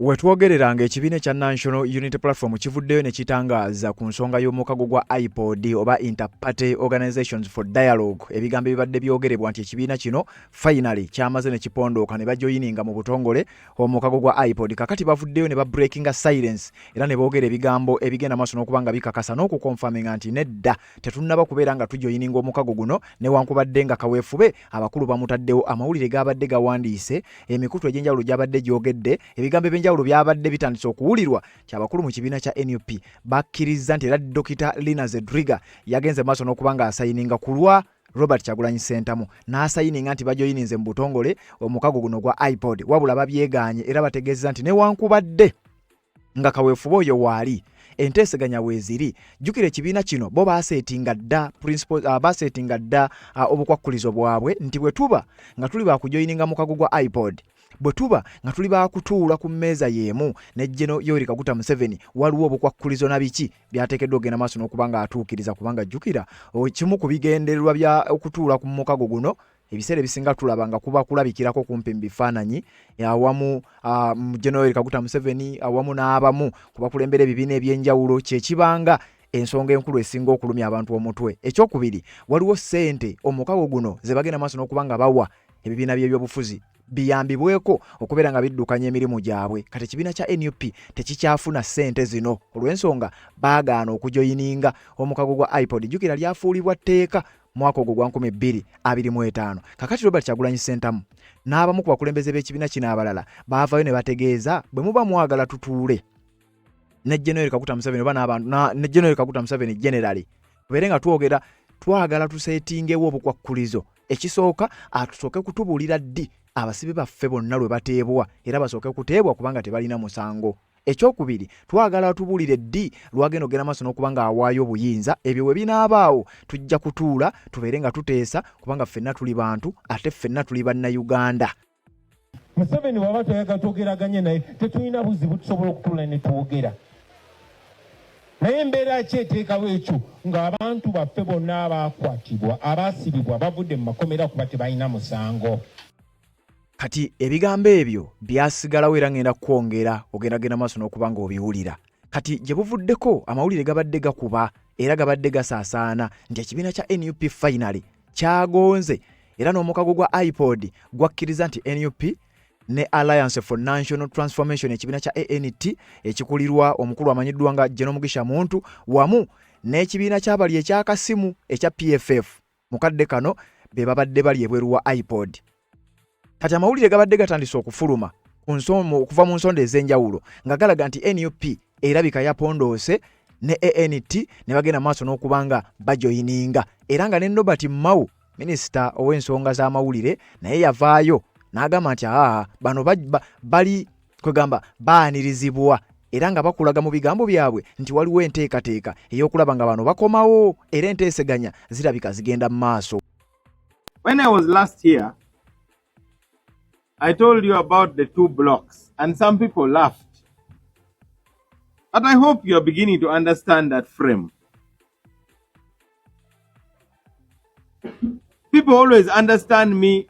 Wetwogereranga ekibiina kya National Unity Platform kivuddeyo ne kitangaza ku nsonga y'omukago gwa iPod oba Inter-Party Organizations for Dialogue. Ebigambo ebibadde byogerebwa nti ekibiina kino finally kyamaze ne kipondooka ne bajoyininga mu butongole omukago gwa iPod. Kakati bavuddeyo ne ba breakinga silence era ne boogera ebigambo ebigenda maaso n'okuba nga bikakasa n'okukonfaminga nti nedda tetunnaba kubeera nga tujoyininga omukago guno newankubadde nga kaweefube abakulu bamutaddewo amawulire gabadde gawandiise emikutu egy'enjawulo gyabadde gyogedde ebigambo ebyenjawulo byabadde bitandise okuwulirwa kyabakulu mu kibiina kya NUP bakkiriza nti era Dr. Lina Zedriga yagenze maaso n'okuba nga asayininga ku lwa Robert Kyagulanyi Ssentamu n'asayininga nti bajoyininze mu butongole omukago guno gwa iPod wabula babyegaanye era bategeeza nti newankubadde nga kaweefube oyo waali enteeseganya weeziri jjukira ekibiina kino bo baaseetinga dda obukwakkulizo bwabwe nti bwe tuba nga tuli baakujoyininga mukago gwa iPod bwe tuba nga tuli baakutuula ku mmeeza y'emu ne General Yoweri Kaguta Museveni waliwo obukwakkulizo na biki byateekeddwa ogenda maaso n'okuba nga atuukiriza kubanga jjukira kimu ku bigendererwa bya okutuula ku mukago guno ebiseera ebisinga tulaba nga kuba kulabikirako kumpi mu bifaananyi awamu General Yoweri Kaguta Museveni awamu n'abamu ku bakulembera ebibiina ebyenjawulo kyekibanga ensonga enkulu esinga okulumya abantu omutwe. Ekyokubiri waliwo ssente omukago guno ze bagenda maaso n'okuba nga bawa ebibiina by'ebyobufuzi biyambibweko okubeera nga biddukanya emirimu gyabwe. Kati ekibiina kya NUP tekikyafuna ssente zino olw'ensonga baagaana okujoyininga omukago gwa iPod. Jjukira lyafuulibwa tteeka mwaka ogwo gwa 2025. Kakati Robert Kyagulanyi Ssentamu n'abamu ku bakulembeze b'ekibiina kino abalala baavayo ne bategeeza bwe muba mwagala tutuule ne General Kaguta Museveni oba n'abantu ne General Kaguta Museveni generally tubeere nga twagala tuseetingewo obukwakkulizo. Ekisooka atusooke kutubuulira ddi abasibe baffe bonna lwe bateebwa era basooke kuteebwa kubanga tebalina musango. Ekyokubiri twagala tubuulire ddi lwagenda ogenda maaso n'okuba nga awaayo obuyinza ebyo bwe binaabaawo tujja kutuula tubeere nga tuteesa kubanga ffenna tuli bantu ate ffenna tuli bannayuganda. Museveni waba toyaga twogeraganye naye tetulina buzibu tusobola okutuula ne twogera. Naye embeera ki eteekawo ekyo ng'abantu baffe bonna abaakwatibwa abaasibibwa bavudde mu makomera kuba tebalina musango. Kati ebigambo ebyo byasigalawo era ngenda kwongera ogendagenda maaso n'okuba nga obiwulira. Kati gye buvuddeko amawulire gabadde gakuba era gabadde gasaasaana nti ekibiina kya NUP finally kyagonze era n'omukago gwa iPod gwakkiriza nti NUP ne Alliance for National Transformation ekibiina kya ANT ekikulirwa omukulu amanyiddwa nga General Mugisha Muntu wamu n'ekibiina ky'abali ekyakasimu ekya PFF mukadde kano be babadde bali ebweru wa iPod. Kati amawulire gabadde gatandise okufuluma okuva mu nsonda ez'enjawulo nga galaga nti NUP erabika yapondoose ne ANT ne bagenda maaso n'okuba nga bajoyininga era nga ne Robert Mao minisita ow'ensonga z'amawulire naye yavaayo n'agamba nti bano bali kwegamba baanirizibwa era nga bakulaga mu bigambo byabwe nti waliwo enteekateeka ey'okulaba nga bano bakomawo era enteeseganya zirabika zigenda mu maaso. When I was last here, I told you about the 2 blocks and some people laughed. But I hope you are beginning to understand that frame. People always understand me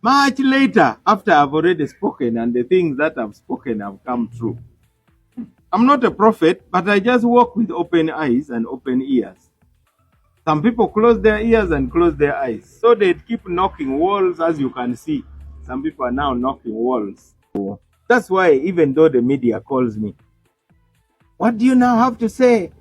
much later after I've already spoken and the things that I've spoken have come true. I'm not a prophet, but I just walk with open eyes and open ears. Some people close their ears and close their eyes. So they keep knocking walls, as you can see. Some people are now knocking walls. That's why even though the media calls me, what do you now have to say?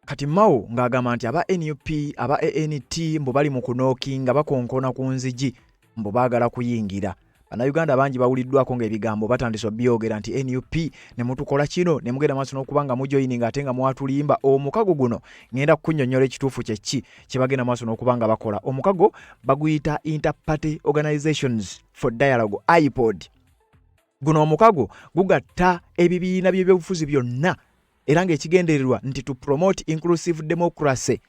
Kati Mao ng'agamba nti aba NUP aba ANT mbo bali mu kunookinga bakonkona ku nzigi mbo baagala kuyingira. Bannayuganda bangi bawuliddwako ng'ebigambo batandise obyogera nti NUP ne mutukola kino ne mugenda maaso n'okuba nga mujoyininga ate nga mwatulimba. Omukago guno ngenda kukunnyonnyola ekituufu kye bagenda maaso n'okuba nga bakola. Omukago baguyita Inter-Party Organizations for Dialogue iPod. Guno omukago gugatta ebibiina by'ebyobufuzi byonna era ng'ekigendererwa nti to promote inclusive democracy,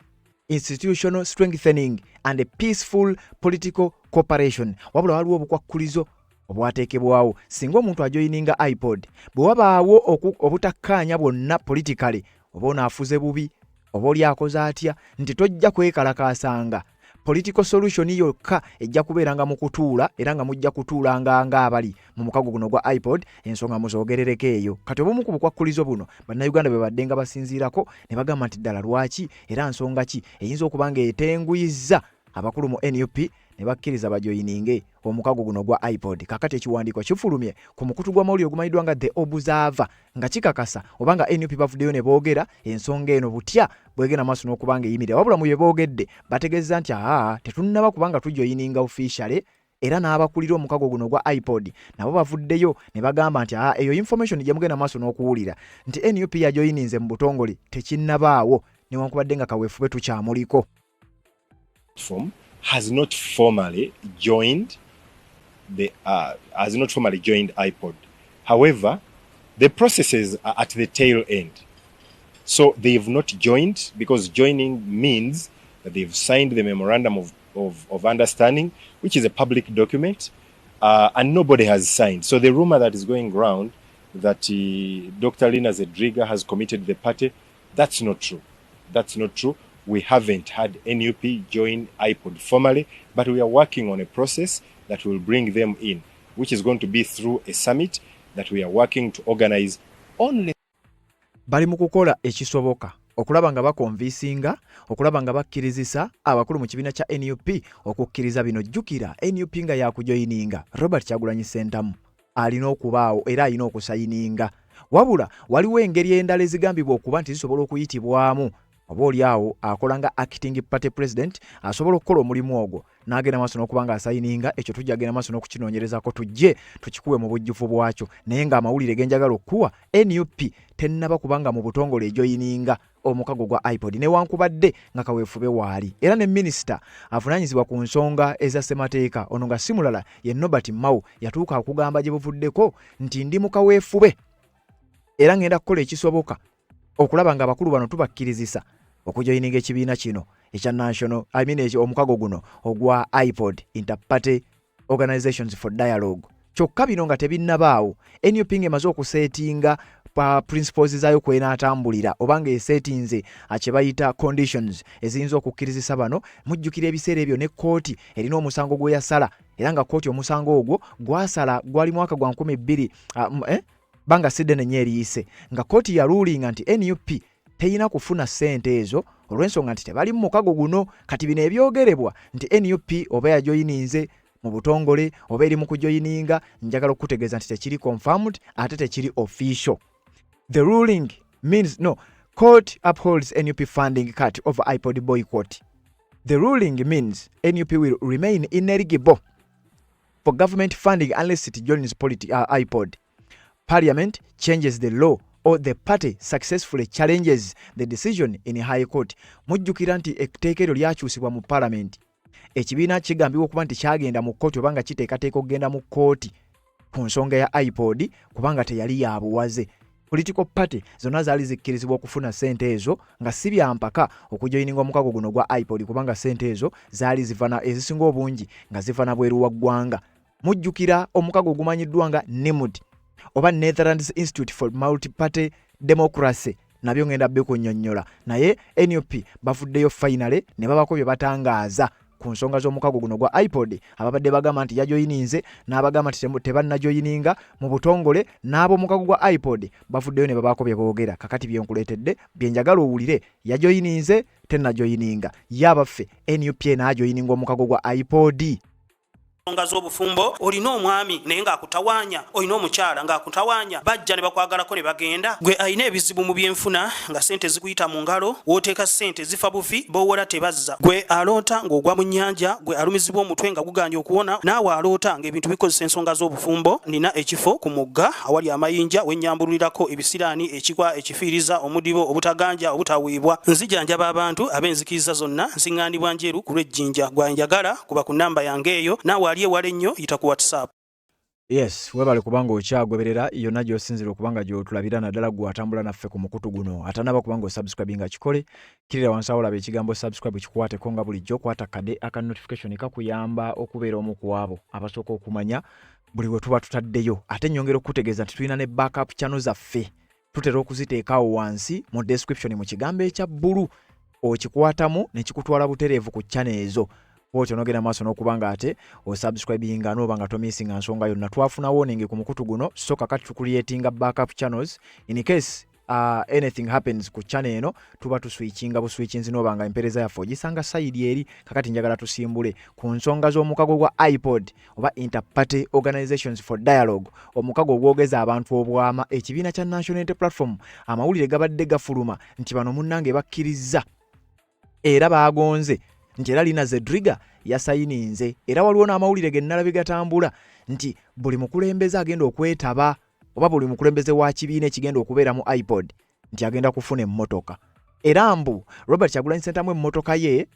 institutional strengthening and a peaceful political cooperation. Wabula waliwo obukwakkulizo obwateekebwawo singa omuntu ajoyininga iPod bwe wabaawo obutakkaanya bwonna politically oba onaafuze bubi oba oli akoze atya nti tojja kwekalakaasanga political solution yokka ejja kubeeranga mu kutuula era nga mujja kutuulanga abali mu mukago guno gwa iPod ensonga muzoogerereko eyo. Kati obumu ku bukwakkulizo buno bannayuganda bwe badde nga basinziirako ne bagamba nti ddala lwaki era nsonga ki eyinza okuba nga etenguyizza abakulu mu NUP ne bakkiriza bajoyininge omukago guno gwa iPod. Kakati ekiwandiiko kifulumye ku mukutu gwa mawulire ogumanyiddwa nga The Observer nga kikakasa obanga NUP bavuddeyo ne boogera ensonga eno butya bwegenda maaso n'okuba nga eyimirira. Wabula mu bye boogedde bategeeza nti tetunnaba kubanga tujoyininga officially era n'abakulira omukago guno gwa iPod nabo bavuddeyo ne bagamba nti eyo information gye mugenda maaso n'okuwulira nti NUP yajoyininze mu butongole tekinnabaawo newankubadde nga kaweefube tukyamuliko. Has not formally joined iPod. However, the processes are at the tail end. So they've not joined because joining means that they've signed the memorandum of understanding, which is a public document, and nobody has signed. So the rumor that is going around that Dr. Lina Zedriga has committed the party, that's not true. That's not true. We haven't had NUP join iPod formally, but we are working on a process that will bring them in, which is going to be through a summit that we are working to organize only. Bali mu kukola ekisoboka okulaba nga bakonvisinga, okulaba nga bakkirizisa abakulu mu kibiina kya NUP okukkiriza bino. Jjukira NUP nga yakujoyininga Robert Kyagulanyi Ssentamu alina okubaawo era alina okusayininga. Wabula waliwo engeri endala ezigambibwa okuba nti zisobola okuyitibwamu oba oli awo akola nga acting party president asobola okukola omulimu ogwo n'agenda maaso n'okubanga asayininga. Ekyo tujja agenda maaso n'okukinoonyerezako tujje tukikuwe mu bujjufu bwakyo. Naye ng'amawulire genjagala okuwa NUP tennaba kubanga mu butongole ejoyininga omukago gwa iPod newankubadde nga kaweefube waali. Era ne minisita avunaanyizibwa ku nsonga eza ssemateeka ono nga si mulala ye Norbert Mao yatuuka okugamba gye buvuddeko nti ndi mu kaweefube era ngenda kukola ekisoboka okulaba nga abakulu bano tubakkirizisa okujoyininga ekibiina kino ekya national omukago guno ogwa iPod Interparty Organizations for Dialogue. Kyokka bino nga tebinnabaawo NUP ng'emaze okuseetinga principles zaayo kwenaatambulira obanga eseetinze kye bayita conditions eziyinza okukkirizisa bano. Mujjukira ebiseera ebyo ne kkooti erina omusango gwe yasala era nga kkooti omusango ogwo gwasala gwali mwaka gwa 2000 banga sidde ne eriyise nga kkooti yaluulinga nti NUP teyina kufuna ssente ezo olw'ensonga nti tebali mu mukago guno. Kati bino ebyogerebwa nti NUP oba yajoyininze mu butongole oba eri mu kujoyininga, njagala okutegeeza nti tekiri confirmed ate tekiri official. The ruling means court upholds NUP funding cut over iPod boycott. The ruling means NUP will remain ineligible for government funding unless it joins iPod. Parliament changes the law or the party successfully challenges the decision in High Court. Mujjukira nti etteekero lyakyusibwa mu Parliament. Ekibiina kigambibwa okuba nti kyagenda mu kkooti obanga kiteekateeka okugenda mu kkooti ku nsonga ya iPod kubanga teyali ya buwaze. Political party zonna zaali zikkirizibwa okufuna ssente ezo nga si byampaka okujoyininga omukago guno gwa iPod kubanga ssente ezo zaali zivana ezisinga obungi nga zivana bweru wa ggwanga. Mujjukira omukago ogumanyiddwa nga NIMD oba Netherlands Institute for Multi-Party Democracy nabyo ngenda bikunnyonnyola. Naye NUP bavuddeyo finally ne babako bye batangaaza ku nsonga z'omukago guno gwa iPod. Ababadde bagamba nti yajoyininze n'abagamba nti tebannajoyininga mu butongole n'ab'omukago gwa iPod bavuddeyo ne babako bye boogera. Kakati bye nkuleetedde bye njagala owulire. Yajoyininze tennajoyininga yabaffe NUP n'ajoyininga omukago gwa iPod. Nsonga z'obufumbo olina omwami naye ng'akutawaanya, olina omukyala ng'akutawaanya, bajja ne bakwagalako ne bagenda. Gwe alina ebizibu mu byenfuna nga ssente zikuyita mu ngalo, w'oteeka ssente zifa bufi b'owola tebazza. Gwe aloota ng'ogwa mu nnyanja, gwe alumizibwa omutwe nga guganja okuwona, naawe aloota ng'ebintu bikozesa ensonga z'obufumbo. Nina ekifo ku mugga awali amayinja wennyambulirako ebisiraani, ekikwa, ekifiiriza, omudibo, obutaganja, obutaweebwa. Nzijanjaba abantu ab'enzikiriza zonna, nsiŋŋaanibwa njeru ku lw'ejjinja. Gwanjagala kuba ku nnamba yange eyo, naawe ali ewala ennyo yita ku WhatsApp. Yes, webale kubanga okyagoberera yonna gy'osinzira okubanga gy'otulabira naddala gwe atambula naffe ku mukutu guno. Atanaba kubanga osubscribe nga kikole, kirira wansi awo olaba ekigambo subscribe kikwateko nga bulijjo, kwata kade aka notification kakuyamba okubeera omu ku abo abasooka okumanya buli we tuba tutaddeyo. Ate nnyongera okutegeeza nti tulina ne backup channel zaffe tutera okuziteekaawo wansi mu description mu kigambo ekya bbulu, okikwatamu ne kikutwala butereevu ku channel ezo. bwotyo nogenda maaso n'okubanga ate osubscribinga n'oba nga tomissinga nsonga yonna. Twafuna warning ku mukutu guno, so kakati tucreatinga backup channels in case anything happens ku channel eno, tuba tuswitchinga buswitchings n'oba nga empereza yaffe ogisanga side eri. Kakati njagala tusimbule ku nsonga z'omukago gwa iPod oba Inter-Party Organizations for Dialogue, omukago ogwogeza abantu obwama. Ekibiina kya National Unity Platform amawulire gabadde gafuluma nti bano munnange bakkiriza era baagonze nti era Lina Zedriga yasayininze, era waliwo n'amawulire gennala bigatambula nti buli mukulembeze agenda okwetaba oba buli mukulembeze wa kibiina ekigenda okubeera mu iPod nti agenda kufuna emmotoka. Era mbu Robert Kyagulanyi Ssentamu emmotoka ye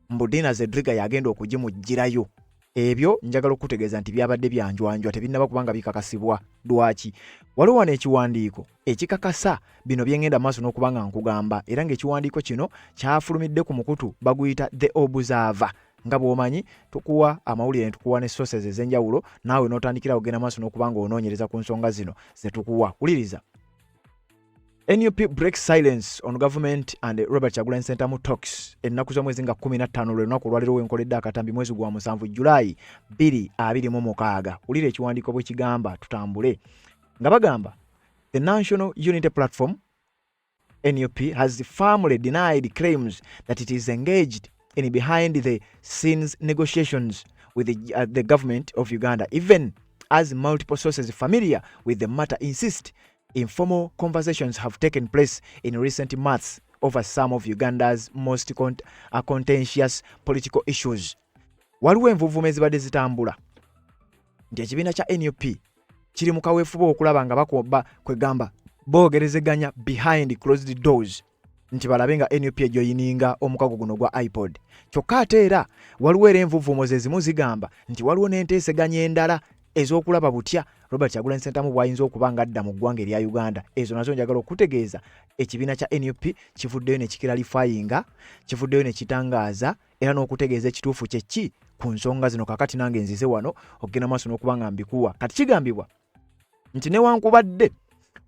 mbu Lina Zedriga yagenda okugimugirayo. Ebyo njagala okutegeeza nti byabadde byanjwanjwa, tebinnaba kubanga bikakasibwa. Lwaki? Waliwo wano ekiwandiiko ekikakasa bino byengenda maaso n'okubanga nkugamba, era ng'ekiwandiiko kino kyafulumidde ku mukutu baguyita The Observer. Nga bw'omanyi tukuwa amawulire ne tukuwa ne sources ez'enjawulo, naawe n'otandikira kugenda maaso n'okubanga onoonyereza ku nsonga zino ze tukuwa. Wuliriza. NUP breaks silence on government and Robert Kyagulanyi Ssentamu talks. Ennaku z'omwezi nga 15 lwe lunaku olwaliro wenkoledde akatambi mwezi gwa 7 Julayi 2026. Wulira ekiwandiiko bwe kigamba, tutambule. Nga bagamba the National Unity Platform NUP has firmly denied claims that it is engaged in behind the scenes negotiations with the government of Uganda, even as multiple sources familiar with the matter insist informal conversations have taken place in recent months over some of Uganda's most contentious political issues. Waliwo envuvume ezibadde zitambula nti ekibiina kya NUP kiri mu kaweefuba okulaba nga bakoba kwegamba boogerezeganya behind closed doors nti balabe nga NUP ejoyininga omukago guno gwa iPod. Kyokka ate era waliwo era envuvumo ezimu zigamba nti waliwo n'enteeseganya endala ez'okulaba butya Robert Kyagulanyi Ssentamu bw'ayinza okuba nga adda mu ggwanga erya Uganda. Ezo nazo njagala okutegeeza ekibiina kya NUP kivuddeyo ne kikiralifayinga, kivuddeyo ne kitangaaza era n'okutegeeza ekituufu kye ki ku nsonga zino. Kakati nange nzize wano okugenda maaso n'okuba nga mbikuwa. Kati kigambibwa nti newankubadde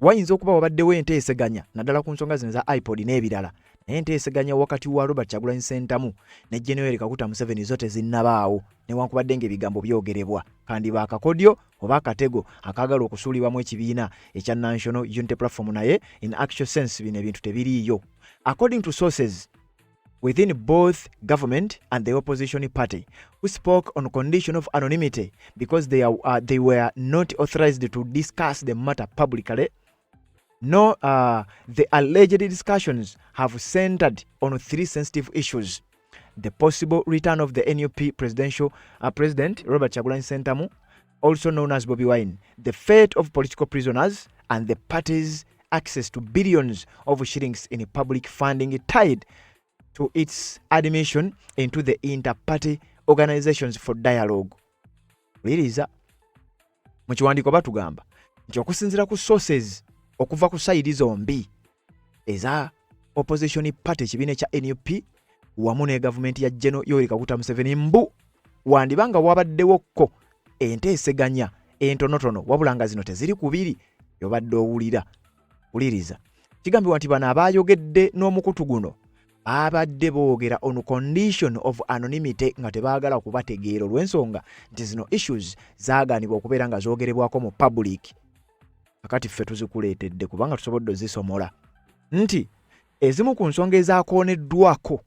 wayinza okuba wabaddewo enteeseganya naddala ku nsonga zino za iPod n'ebirala, naye enteeseganya wakati wa Robert Kyagulanyi Ssentamu ne General Kaguta Museveni zo tezinnabaawo, newankubadde ng'ebigambo byogerebwa kandi baakakodyo oba akatego akaagala okusuulibwamu ekibiina ekya National Unity Platform, naye in actual sense bino ebintu tebiriiyo. According to sources within both government and the opposition party who spoke on condition of anonymity because they were not authorized to discuss the matter publicly, the alleged discussions have centered on 3 sensitive issues: the possible return of the NUP president Robert Kyagulanyi Ssentamu, also known as Bobi Wine, the fate of political prisoners, and the party's access to billions of shillings in public funding tied to its admission into the Inter-Party Organizations for Dialogue. Liriza mu kiwandiiko batugamba nti okusinziira ku sources okuva ku sayidi zombi eza opposition party ekibiina kya NUP wamu ne gavumenti ya General Yoweri Kaguta Museveni, mbu wandibanga wabaddewokko enteeseganya entonotono wabula nga zino teziri kubiri yobadde owulira. Wuliriza kigambibwa nti bano abayogedde n'omukutu guno abadde boogera on condition of anonymity nga tebaagala kubategeera olw'ensonga nti zino issues zaagaanibwa okubeera nga zoogerebwako mu public. Kakati ffe tuzikuleetedde kubanga tusobodde ozisomola nti ezimu ku nsonga ezakooneddwako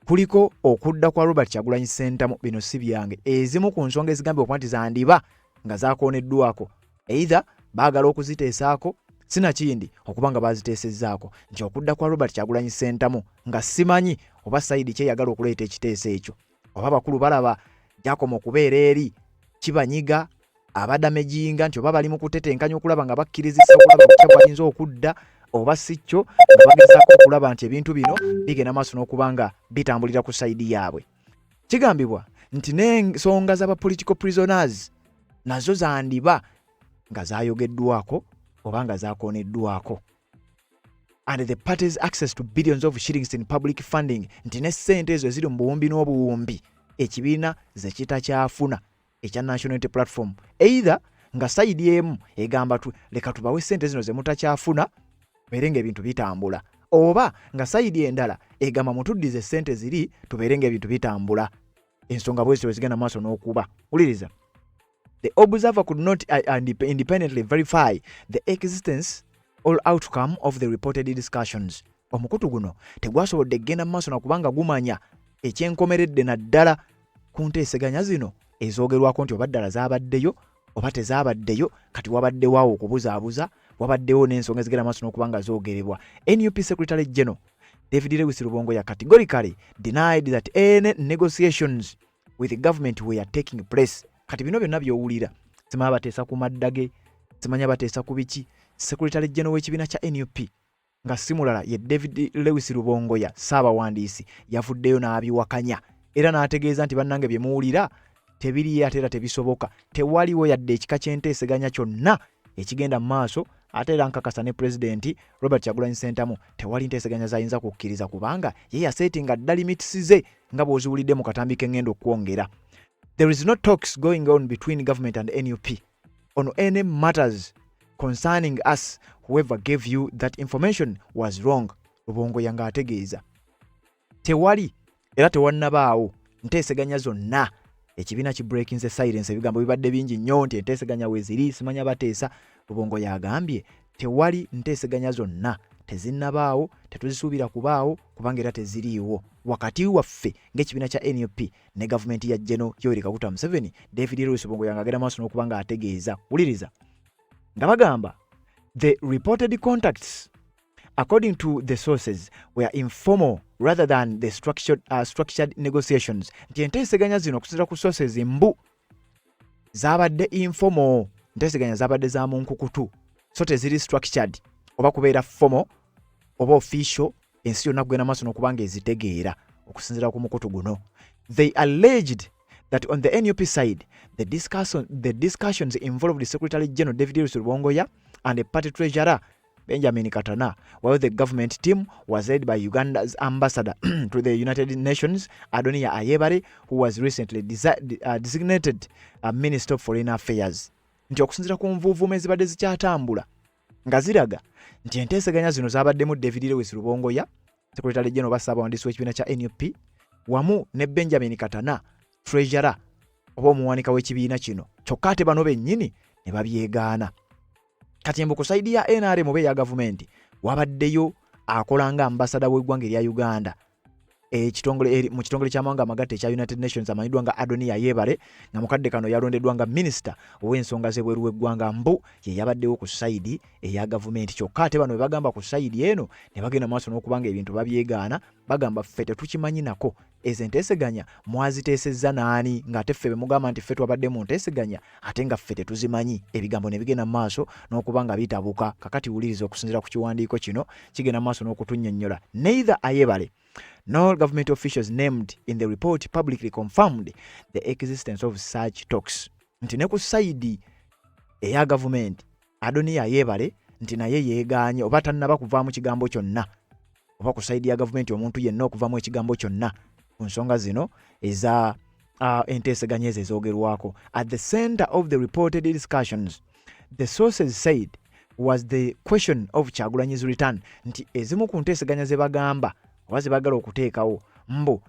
kuliko okudda kwa Robert Kyagulanyi Ssentamu. Bino si byange. Ezimu ku nsonga ezigambibwa okuba nti zandiba nga zakooneddwako, either baagala okuziteesaako sinakindi okuba nga baziteesezzaako, nti okudda kwa Robert Kyagulanyi Ssentamu nga simanyi oba sayidi kyeyagala okuleeta ekiteeso ekyo, oba bakulu balaba gyakoma okubeera eri kibanyiga abadamejinga nti oba bali mu kutetenkanya okulaba nga bakkirizisa okulaba kutya bwayinza okudda oba si kyo nga bagezaako okulaba nti ebintu bino bigenda maaso n'okuba nga bitambulira ku sayidi yaabwe. Kigambibwa nti n'ensonga z'aba political prisoners nazo zandiba nga zayogeddwako oba nga zakooneddwako, and the party's access to billions of shillings in public funding, nti ne ssente ezo eziri mu buwumbi n'obuwumbi ekibiina ze kitakyafuna ekya National Unity Platform, either nga sayidi emu egamba leka tubawe ssente zino ze mutakyafuna tubeere ng'ebintu bitambula, oba nga sayidi endala egamba mutuddize ssente ziri tubeere ng'ebintu bitambula. ensonga bwezi wezigenda maaso n'okuba. Wuliriza. The observer could not independently verify the existence or outcome of the reported discussions. Omukutu guno tegwasobodde kugenda maaso na kubanga gumanya ekyenkomeredde naddala ku nteeseganya zino ezoogerwako nti oba ddala zaabaddeyo oba tezaabaddeyo, kati wabaddewo okubuzaabuza, wabaddewo n'ensonga ezigenda maaso n'okubanga zoogerebwa. NUP Secretary General David Lewis Rubongoya categorically denied that any negotiations with the government were taking place. Kati bino byonna by'owulira simanya bateesa ku maddage, simanya bateesa ku biki. Secretary General w'ekibiina kya NUP nga simulala ye David Lewis Rubongoya Ssaabawandiisi yavuddeyo n'abiwakanya era n'ategeeza nti bannange bye muwulira tebiri ate era tebisoboka, tewaliwo yadde ekika ky'enteeseganya kyonna ekigenda mu maaso. Ate era nkakasa ne Pulezidenti Robert Kyagulanyi Ssentamu tewali nteeseganya zayinza kukkiriza kubanga ye yaseetinga dda limits ze nga bw'oziwulidde mu katambi k'engendo okwongera. There is no talks going on between government and NUP on any matters concerning us. Whoever gave you that information was wrong. Rubongoya ng'ategeeza tewali era tewannabaawo nteeseganya zonna. Ekibiina ki breaking the silence, ebigambo bibadde bingi nnyo nti enteeseganya weeziri simanya bateesa. Rubongoya agambye tewali nteeseganya zonna, tezinnabaawo, tetuzisuubira kubaawo kubanga era teziriiwo wakati waffe ng'ekibiina kya NUP ne gavumenti ya General Yoweri Kaguta Museveni. David Lewis Rubongoya ng'agenda maaso n'okubanga ategeeza. Wuliriza nga bagamba the reported contacts according to the sources were informal rather than the structured negotiations. Nti enteeseganya zino okusinziira ku sources mbu zaabadde informal, nteeseganya zaabadde za mu nkukutu, so teziri structured oba kubeera formal oba official. Ensi yonna kugenda maaso n'okubanga ezitegeera okusinziira ku mukutu guno. They alleged that on the NUP side the discussions involved the Secretary General David Lewis Rubongoya and the party treasurer Benjamin Katana, while the government team was led by Uganda's ambassador to the United Nations, Adoniya Ayebare, who was recently designated Minister of Foreign Affairs. Nti okusinziira ku nvuuvuuma ezibadde zikyatambula nga ziraga nti enteeseganya zino zaabaddemu David Lewis Rubongoya, Secretary General oba Ssaabawandiisi w'ekibiina kya NUP, wamu ne Benjamin Katana, treasurer oba omuwanika w'ekibiina kino, kyokka ate bano bennyini ne babyegaana. Kati mbu ku saidi ya NRM oba eya gavumenti wabaddeyo akola nga ambasada w'eggwanga erya Uganda mu kitongole ky'amawanga amagatte ekya United Nations amanyiddwa nga Adoniya Ayebare, nga mukadde kano yalondeddwa nga minisita ow'ensonga z'ebweru w'eggwanga, mbu ye yabaddewo ku saidi eya gavumenti. Kyokka ate bano bwe bagamba ku saidi eno ne bagenda maaso n'okubanga ebintu babyegaana, bagamba ffe tetukimanyi nako ezo enteeseganya mwaziteesezza naani, ng'ate ffe be mugamba nti ffe twabadde mu nteeseganya ate nga ffe tetuzimanyi. Ebigambo ne bigenda maaso n'okubanga bitabuka. Kakati wuliriza okusinziira ku kiwandiiko kino kigenda maaso n'okutunnyonnyola. Neither Ayebare nor government officials named in the report publicly confirmed the existence of such talks. Nti ne ku saidi eya gavumenti Adoniya Ayebare nti naye yeegaanye oba tannaba kuvaamu kigambo kyonna, oba ku saidi ya gavumenti omuntu yenna okuvaamu ekigambo kyonna ku nsonga zino eza enteeseganya ezo ezoogerwako. At the center of the reported discussions, the sources said, was the question of Kyagulanyi's return. Nti ezimu ku nteeseganya ze bagamba oba ze bagala okuteekawo mbu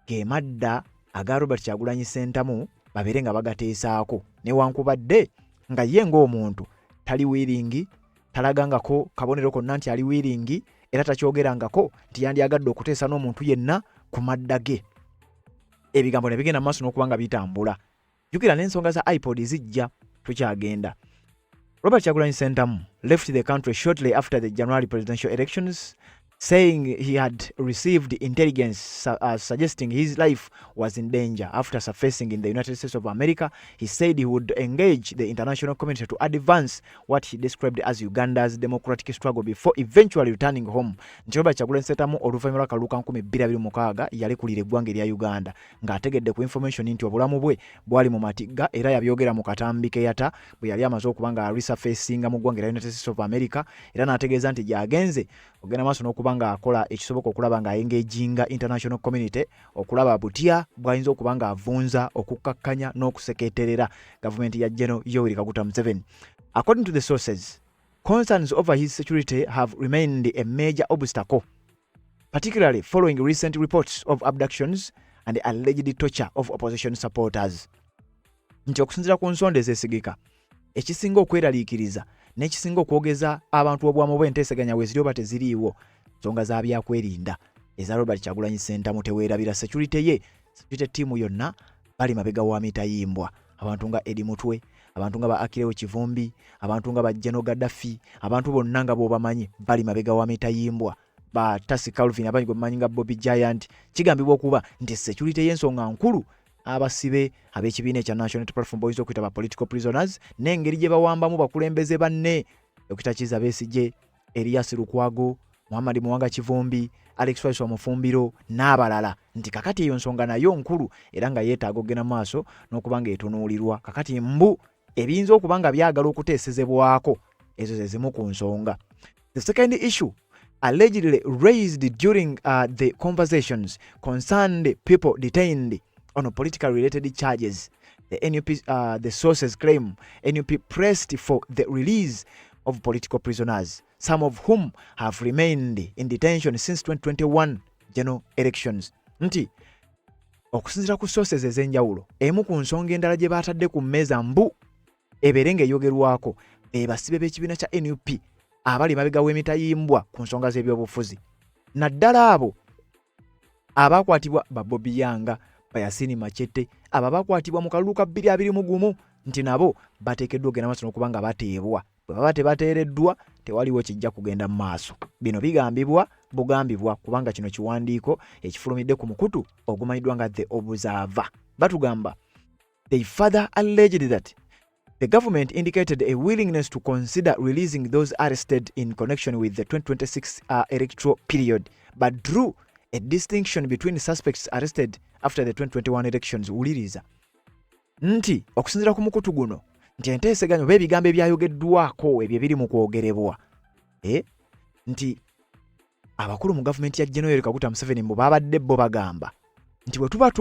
ge madda aga Robert Kyagulanyi Ssentamu babeere nga bagateesaako, newankubadde nga ye ng'omuntu tali wiringi, talagangako kabonero konna nti ali wiringi, era takyogerangako nti yandyagadde okuteesa n'omuntu yenna ku madda ge. Ebigambo ne bigenda maaso n'okubanga bitambula. Jjukira n'ensonga za iPod zijja, tukyagenda. Robert Kyagulanyi Ssentamu left the country shortly after the January presidential elections, saying he had received intelligence suggesting his life was in danger. After surfacing in the United States of America, he said he would engage the international community to advance what he described as Uganda's democratic struggle before eventually returning home. Nti Robert Kyagulanyi Ssentamu oluvannyuma lwa kalulu ka 2026 yalekulira eggwanga erya Uganda ng'ategedde ku information nti obulamu bwe bwali mu matigga, era yabyogera mu katambi ke yata bwe yali amaze okuba nga resurfacinga mu ggwanga erya United States of America, era n'ategeeza nti gy'agenze ogenda maaso n'okuba nga akola ekisoboka okulaba nga engaging international community okulaba butya bw'ayinza okuba nga avunza okukkakkanya n'okuseketerera gavumenti ya General Yoweri Kaguta Museveni. According to the sources, concerns over his security have remained a major obstacle, particularly following recent reports of abductions and alleged torture of opposition supporters. Nti okusinziira ku nsonda ezeesigika, ekisinga okweraliikiriza n'ekisinga okwogeza abantu obwamu bw'enteeseganya we ziri oba teziriiwo, nsonga za byakwerinda eza Robert Kyagulanyi Ssentamu teweerabira security ye. Security team yonna bali mabega wa mitayimbwa. Abantu nga Eddie Mutwe, abantu nga ba Akilewo Kivumbi, abantu nga ba General Gaddafi, abantu bonna nga b'obamanyi bali mabega wa mitayimbwa. Ba Tasi Calvin abanyi gwe bamanyi nga Bobby Giant. Kigambibwa okuba nti security y'ensonga nkulu abasibe ab'ekibiina ekya National Unity Platform boyinza okuyita ba political prisoners n'engeri gye bawambamu bakulembeze banne Dr. Kizza Besigye, Elias Lukwago, Muhammad Muwanga Kivumbi, Alex Waiso Mufumbiro n'abalala. Nti kakati eyo nsonga nayo nkulu era nga yeetaaga okugenda maaso n'okubanga etunuulirwa. Kakati mbu ebiyinza okubanga byagala okuteesezebwako ezo ze zimu ku nsonga. The second issue allegedly raised during the conversations concerned people detained on political related charges. The NUP, the sources claim NUP pressed for the release of political prisoners, some of whom have remained in detention since 2021 general elections. Nti okusinziira ku sources ez'enjawulo, emu ku nsonga endala gye baatadde ku mmeeza mbu ebeerenga eyogerwako basibe b'ekibiina kya NUP abali mabega w'emitayimbwa ku nsonga z'ebyobufuzi. Naddala abo abakwatibwa ba Bobby Yanga, ba Yasini Machete, abo abakwatibwa mu kalulu ka 2021 nti nabo bateekeddwa okugenda maaso n'okubanga bateebwa. Bwe baba tebateereddwa tewaliwo kijja kugenda mu maaso. Bino bugambibwa kubanga kino kiwandiiko ekifulumidde ku mukutu ogumanyiddwa nga The Observer. Batugamba they further alleged that the government indicated a willingness to consider releasing those arrested in connection with the 2026 electoral period, but drew a distinction between suspects arrested after the 2021 elections. Uliriza nti okusinziira ku mukutu guno nti enteeseganyo b'ebigambo ebyayogeddwako ebyo ebiri mu kwogerebwa nti abakulu mu gavumenti ya General Kaguta Museveni mbu babadde bo bagamba nti bwe tuba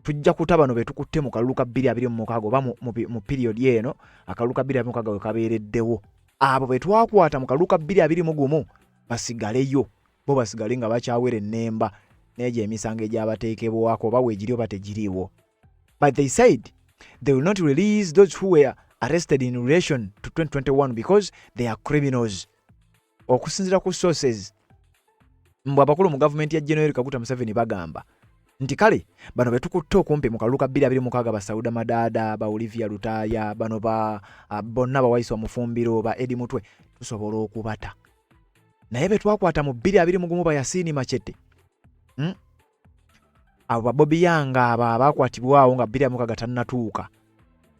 tujja kuta bano betukutte mu kalulu ka 2026 oba mu period yeeno akalulu ka 2026 we kabeereddewo, abo be twakwata mu kalulu ka 2021 basigaleyo, bo basigale nga bakyawera ennemba n'egyo emisango egyabateekebwako oba weegiri oba tegiriiwo. But they said they will not release those who were arrested in relation to 2021 because they are criminals. Okusinziira ku sources, mbu abakulu mu gavumenti ya General Kaguta Museveni bagamba nti kale bano betukutte okumpi mu kalulu ka 2026 ba Sauda Madada, ba Olivia Lutaya, bano ba bonna ba Waiso Mufumbiro, ba Eddie Mutwe tusobola okubata. Naye betwakwata mu 2021 ba Yasini Machete, abo ba Bobby Yanga abakwatibwawo nga 2026 tannatuuka,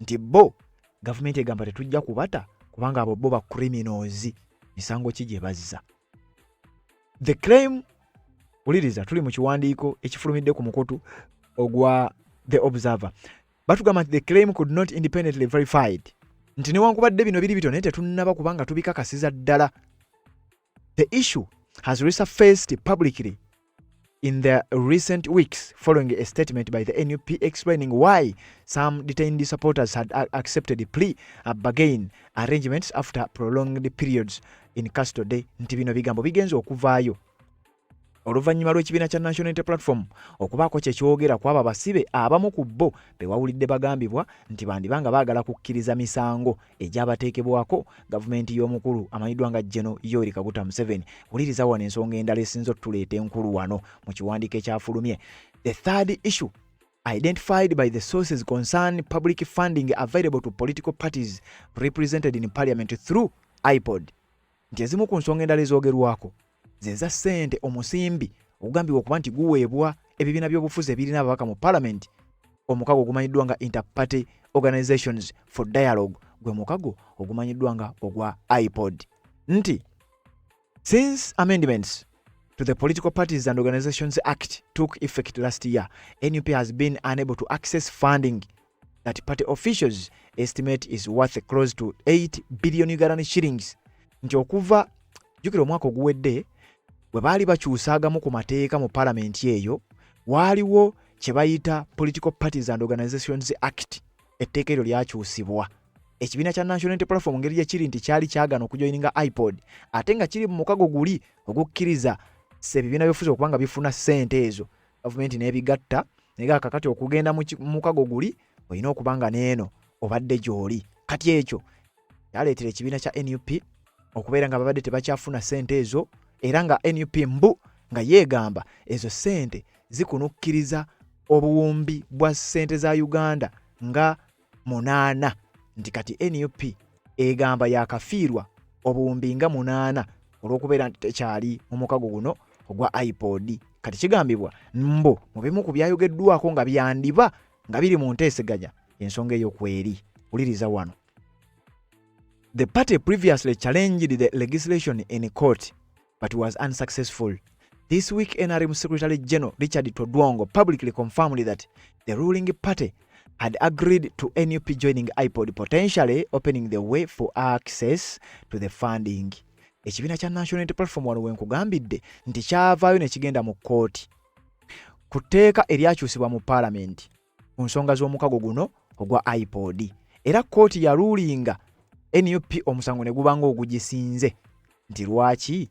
nti bo gavumenti egamba tetujja kubata kubanga abo bo ba criminals. Misango ki gye bazza? The claim, uliriza tuli mu kiwandiiko ekifulumidde ku mukutu ogwa The Observer, batugamba nti the claim could not independently verified, nti newankubadde bino biri bito naye tetunnaba kubanga tubikakasiza ddala. The issue has resurfaced publicly in the recent weeks following a statement by the NUP explaining why some detained supporters had accepted the plea bargain arrangements after prolonged periods in custody. Nti bino bigambo bigenze okuvaayo oluvannyuma lw'ekibiina kya National Unity Platform okubaako kyekyogera kwaba basibe abamu ku bo bewawulidde bagambibwa nti bandibanga baagala kukkiriza misango egyabateekebwako gavumenti y'omukulu amanyiddwa nga General Yoweri Kaguta Museveni. Wuliriza wano ensonga endala esinza otuleeta enkulu wano mu kiwandiiko ekyafulumye. The third issue identified by the sources concern public funding available to political parties represented in parliament through iPod. Nti ezimu ku nsonga endala ezoogerwako zeza ssente omusimbi ogugambibwa okuba nti guweebwa ebibiina by'obufuzi ebirina ababaka mu parliament, omukago ogumanyiddwa nga Inter-Party Organizations for Dialogue, gwe mukago ogumanyiddwa nga ogwa iPod. Nti since amendments to the Political Parties and Organizations Act took effect last year, NUP has been unable to access funding that party officials estimate is worth close to 8 billion Ugandan shillings. Nti okuva jukira omwaka oguwedde bwe baali bakyusaagamu ku mateeka mu parliament eyo, waaliwo kye bayita Political Parties and Organizations Act, etteeka eryo lyakyusibwa. Ekibiina kya National Unity Platform ngeri ekiri nti kyali kyagana okujoyininga iPod, ate nga kiri mu mukago guli ogukkiriza ebibiina by'obufuzi okubanga bifuna ssente ezo, gavumenti n'ebigatta nega kakati okugenda mu mukago guli olina okubanga neeno obadde gy'oli. Kati ekyo yaleetera ekibiina kya NUP okubeera nga babadde tebakyafuna ssente ezo, era nga NUP mbu nga yeegamba ezo ssente zikunukkiriza obuwumbi bwa ssente za Uganda nga 8, nti kati NUP egamba yakafiirwa obuwumbi nga 8 olw'okubeera nti tekyali mu mukago guno ogwa iPod. Kati kigambibwa mbo mu bimu ku byayogeddwako nga byandiba nga biri mu nteeseganya ensonga eyo kweri. Uliriza wano. The party previously challenged the legislation in court but was unsuccessful. This week, NRM Secretary General Richard Todwongo publicly confirmed that the ruling party had agreed to NUP joining iPod, potentially opening the way for access to the funding. Ekibiina kya National Unity Platform wano wenkugambidde nti kyavaayo ne kigenda mu kkooti ku tteeka eryakyusibwa mu Parliament ku nsonga z'omukago guno ogwa iPod. Era kkooti yaluulinga NUP omusango ne gubanga ogugisinze nti lwaki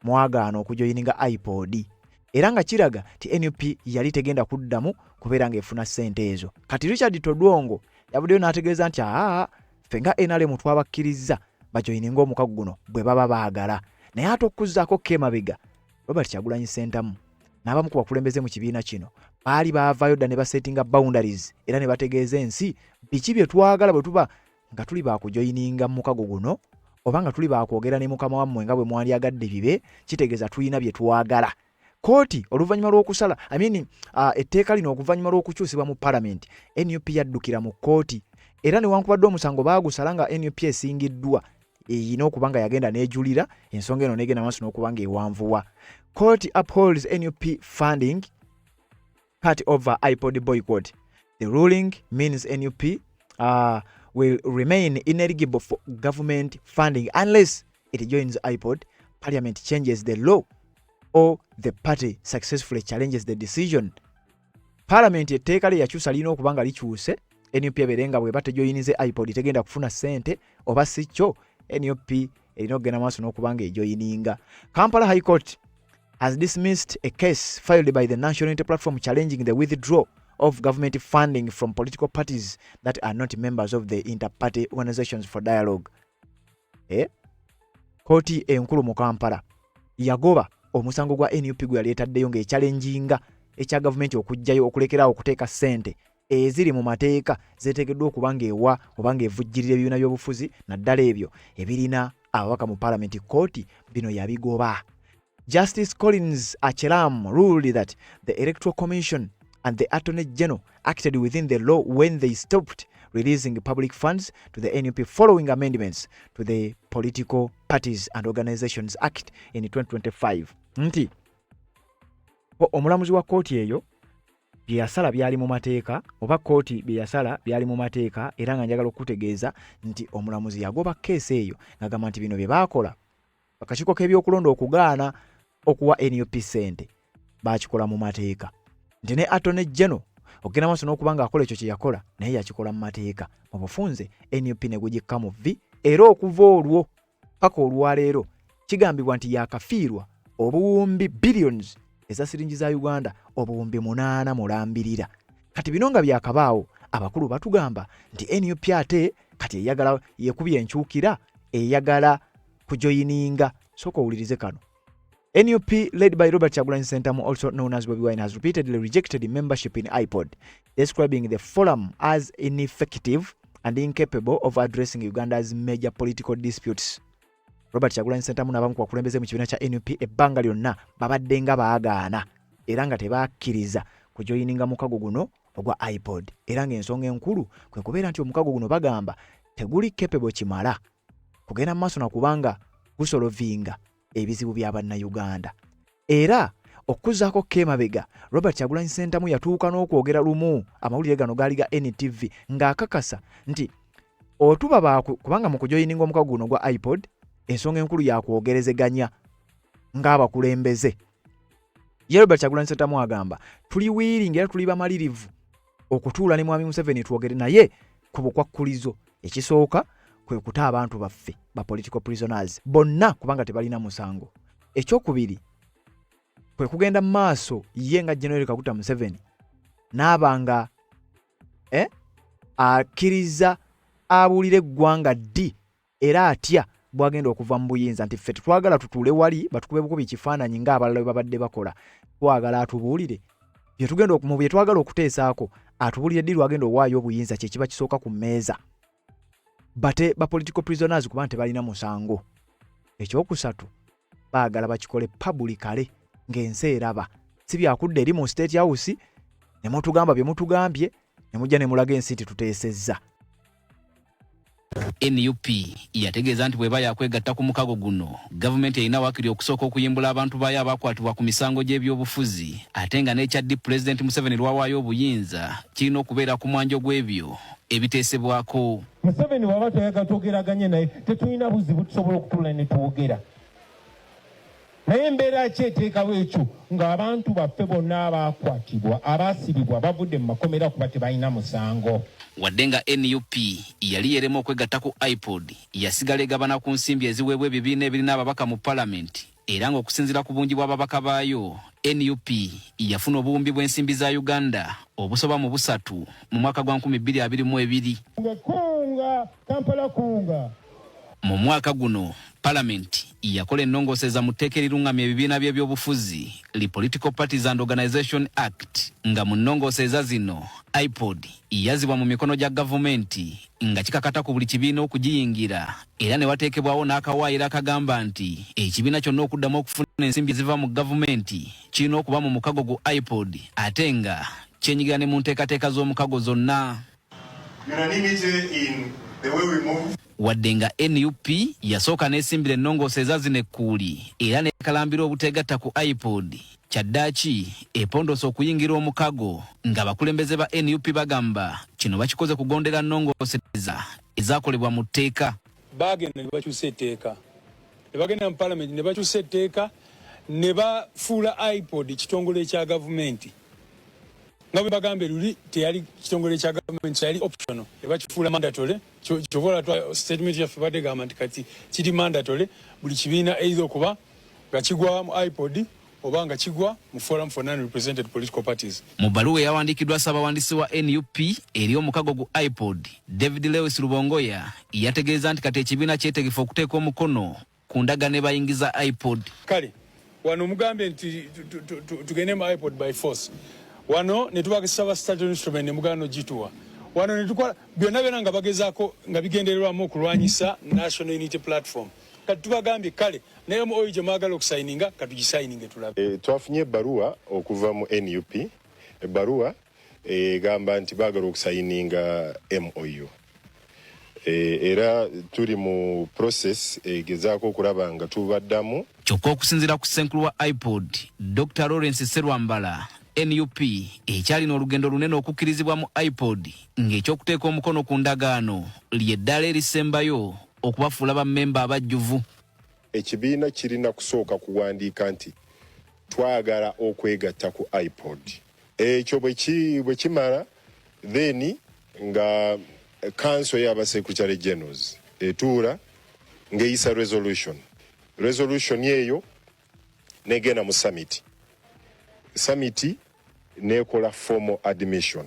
mwagaana okujoyininga iPod, era nga kiraga ti NUP yali tegenda kuddamu kubeera ng'efuna ssente ezo. Kati Richard Todwongo yavuddeyo n'ategeeza nti ffe nga NRM twabakkiriza bajoyininga omukago guno bwe baba baagala, naye ate okuzzaako Kemabega Robert Kyagulanyi Ssentamu n'abamu ku bakulembeze mu kibiina kino baali baavaayo dda ne basetinga boundaries era ne bategeeza ensi biki bye twagala bwe tuba nga tuli baakujoyininga mu mukago guno, oba nga tuli baakwogera ne mukama wammwe nga bwe mwandyagadde bibe, kitegeeza tulina bye twagala. Kooti oluvannyuma lw'okusala etteeka lino okuvannyuma lw'okukyusibwa mu Parliament, NUP yaddukira mu kooti era newankubadde omusango baagusala nga NUP esingiddwa eyina okuba nga yagenda n'ejulira ensonga eno n'egenda maaso n'okuba nga ewanvuwa. Court upholds NUP funding cut over iPod boycott. The ruling means NUP will remain ineligible for government funding unless it joins iPod, Parliament changes the law, or the party successfully challenges the decision. Parliament etteeka lyakyusa lina okuba nga likyuse NUP ebeerenga bwe batejoyinize iPod tegenda kufuna ssente, oba si kyo NUP erina okugenda maaso n'okuba nga ejoyininga. Kampala High Court has dismissed a case filed by the National Unity Platform challenging the withdrawal of government funding from political parties that are not members of the inter-party organizations for dialogue. Kooti enkulu mu Kampala yagoba omusango gwa NUP gwe yali etaddeyo ng'echallenginga ekya gavumenti okujjayo okulekeraawo okuteeka ssente eziri mu mateeka zeteekeddwa okuba ng'ewa oba ng'evujjirira ebibiina by'obufuzi naddala ebyo ebirina ababaka mu Parliament. Kooti bino yabigoba. Justice Collins Acheram ruled that the Electoral Commission and the Attorney General acted within the law when they stopped releasing public funds to the NUP following amendments to the Political Parties and Organizations Act in 2025. Nti omulamuzi wa kooti eyo byeyasala byali mu mateeka, oba kooti byeyasala byali mu mateeka, era nga njagala okutegeeza nti omulamuzi yagoba keesi eyo ng'agamba nti bino bye baakola akakiiko k'ebyokulonda okugaana okuwa NUP ssente baakikola mu mateeka, nti ne Attorney General okugenda maaso n'okuba ng'akola ekyo kye yakola naye yakikola mu mateeka. Mu bufunze NUP ne gugikka mu vvi, era okuva olwo paka olwaleero kigambibwa nti yakafiirwa obuwumbi billions eza siringi za Uganda obuwumbi 8 mulambirira. Kati bino nga byakabaawo abakulu batugamba nti NUP ate kati eyagala yekubye enkyukira eyagala kujoyininga. Soko owulirize kano. NUP led by Robert Kyagulanyi Ssentamu, also known as Bobi Wine, has repeatedly rejected membership in iPod, describing the forum as ineffective and incapable of addressing Uganda's major political disputes. Robert Kyagulanyi Ssentamu n'abamu ku bakulembeze mu kibiina kya NUP ebbanga lyonna babadde nga baagaana era nga tebakkiriza kujoyininga mukago guno ogwa iPod, era ng'ensonga enkulu kwe kubeera nti omukago guno bagamba teguli capable kimala kugenda mu maaso nakubanga gusolovinga ebizibu bya bannayuganda. Era okuzzaako Kemabega, Robert Kyagulanyi Ssentamu yatuuka n'okwogera lumu amawulire gano gaali ga NTV ng'akakasa nti otuba kubanga mu kujoyininga omukago guno gwa iPod ensonga enkulu yakwogerezeganya ng'abakulembeze. Ye Robert Kyagulanyi Ssentamu agamba tuli wiiringi era tuli bamalirivu okutuula ne Mwami Museveni twogere naye ku bukwakkulizo. Ekisooka kwe kuta abantu baffe ba political prisoners bonna kubanga tebalina musango. Ekyokubiri kwe kugenda maaso ye nga General Kaguta Museveni n'abanga akkiriza abuulira eggwanga ddi era atya bwagenda okuva mu buyinza nti ffe twagala tutuule wali batukube bukubi kifaananyi ng'abalala bwe babadde bakola, twagala atubuulire mu bye twagala okuteesaako atubuulire ddi lwagenda owaayo obuyinza kye kiba kisooka ku mmeeza bate ba political prisoners kuba tebalina musango. Ekyokusatu baagala bakikole publicly ng'ensi eraba, si byakudde eri mu State House ne mutugamba bye mutugambye ne mujja ne mulaga ensi tuteesezza. NUP yategeeza nti bweba yakwegatta ku mukago guno gavumenti erina waakiri okusooka okuyimbula abantu baayo abakwatibwa ku misango gy'ebyobufuzi ate nga n'ekyaddi Pulezidenti Museveni lwawaayo obuyinza kirina okubeera ku mwanjo gw'ebyo ebiteesebwako. Museveni waba toyagala twogeraganye naye tetulina buzibu tusobola okutuula ne twogera. Naye embeera ki eteekawo ekyo ng'abantu baffe bonna abaakwatibwa abaasibibwa bavudde mu makomera kuba tebalina musango? Wadde nga NUP yali yerema okwegatta ku iPod yasigala egabana ku nsimbi eziweebwa ebibiina ebirina ababaka mu Parliament era ng'okusinziira ku bungi bw'ababaka baayo NUP yafuna obuwumbi bw'ensimbi za Uganda obusoba mu 3 mu mwaka gwa 2022. Kunga Kampala kunga. Mu mwaka guno Parliament yakola ennongooseza mu tteeka erirungamya ebibiina by'ebyobufuzi li Political Parties and Organization Act nga mu nnongooseza zino iPod yazibwa mu mikono gya gavumenti nga kikakata ku buli kibiina okugiyingira era ne wateekebwawo n'akawaayiro akagamba nti ekibiina kyonna okuddamu okufuna ensimbi eziva mu gavumenti kirina okuba mu mukago gu iPod ate nga kyenyigira ne mu nteekateeka z'omukago zonna. Wadde nga NUP yasooka n'esimbira ennongooseza zino ekkuuli era nekalambira obutegatta ku iPod kyaddaaki epondoosa okuyingira omukago nga bakulembeze ba NUP bagamba kino bakikoze kugondera nnongooseza ezaakolebwa mu tteeka. Bagenda ne bakyusa etteeka, ne bagenda mu Parliament ne bakyusa etteeka ne bafuula iPod kitongole ekya gavumenti. Nga bwe bagambe luli teyali kitongole kya gavumenti, yali optional, ne bakifuula mandatory. Kyovola twa statement yaffe badde gamba nti kati kiri mandatory buli kibiina either okuba nga kigwa mu iPod oba nga kigwa mu Forum for Non-Represented Political Parties. Mu bbaluwa eyawandiikiddwa ssaabawandiisi wa NUP eri omukago gu iPod, David Lewis Rubongoya yategeeza nti kati ekibiina kyetegefu okuteeka omukono ku ndagaano ebayingiza iPod. Kale wano mugambe nti tugende mu iPod by force. Wano ne tubakisa statutory instrument ne mugano gituwa. Wano ne tukola byonna nga bagezaako nga bigendererwamu okulwanyisa National Unity Platform. Kati tubagambye kale naye MOU gye mwagala okusayininga katugisayininge tulabe. Twafunye ebbaluwa okuva mu NUP. Ebbaluwa egamba nti baagala okusayininga MOU. Era tuli mu process egezaako okulaba nga tubaddamu. Kyokka okusinziira ku ssenkulu wa iPod, Dr. Lawrence Serwambala, NUP ekyalina olugendo lunene okukkirizibwa mu iPod ng'ekyokuteeka omukono ku ndagaano ly'eddala erisembayo okubafuula bammemba abajjuvu. Ekibiina kirina kusooka kuwandiika nti twagala okwegatta ku iPod. Ekyo bwe kimala then nga council y'aba secretary generals etuula ng'eyisa resolution eyo negenda mu summit nekola formal admission.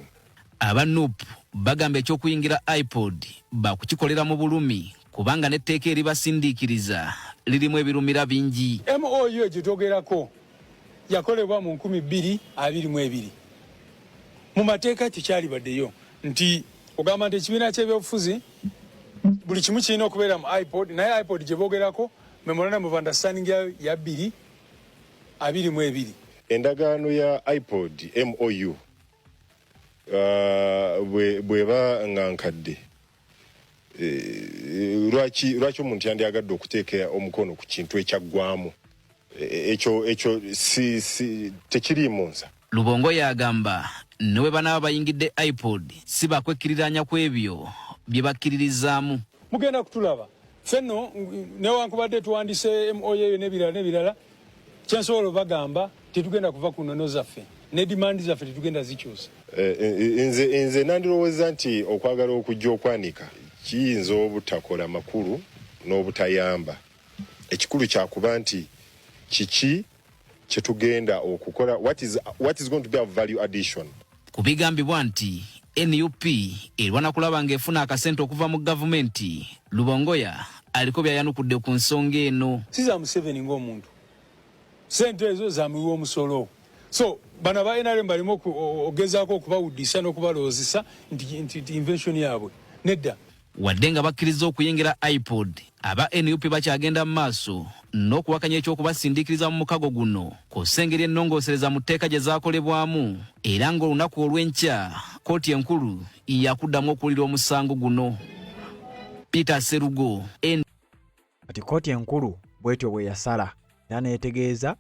Aba NUP bagamba ekyokuyingira iPod bakukikolera mu bulumi kubanga n'etteeka eribasindiikiriza lirimu ebirumira bingi. MOU egitogerako yakolebwa mu 2022. Mu mateeka kikyali baddeyo nti ogamba nti ekibiina ky'ebyobufuzi buli kimu kirina okubeera mu iPod, naye iPod gye boogerako memorandum of understanding ya 2022. Endagaano ya iPod MOU bweba nga nkadde lwaki omuntu yandiyagadde okuteeka omukono ku kintu ekyaggwamu ekyo tekiriimu nsa. Lubongo yagamba ne bwe banaaba bayingidde iPod si bakwekkiriranya ku ebyo bye bakkiririzaamu. Mugenda kutulaba ffenno newankubadde tuwandise MOU eyo n'ebirala kyensobola bagamba tetugenda kuva ku nnono zaffe ne dimandi zaffe tetugenda zikyusa. Nze nandirowooza nti okwagala okujja okwanika kiyinza obutakola makulu n'obutayamba. Ekikulu kyakuba nti kiki kyetugenda okukola, what is going to be a value addition. kubigambibwa nti NUP erwana kulaba ng'efuna akasente okuva mu gavumenti. Lubongoya aliko byayanukudde ku nsonga eno. Siza Museveni ng'omuntu. Sente ezo zamiwa omusolo. So bana ba NRM balimo ogezaako okubawuddisa n'okubalowoozesa nti invention yaabwe nedda. Wadde nga bakkiriza okuyingira iPod, aba NUP bakyagenda mu maaso n'okuwakanya eky'okubasindiikiriza mu mukago guno ku ssengeri ennongoosereza mu tteeka gye zaakolebwamu, era ng'olunaku olw'enkya kkooti enkulu yakuddamu okuwulira omusango guno. Peter Serugo kati kkooti enkulu bwetyo bwe yasala era neetegeeza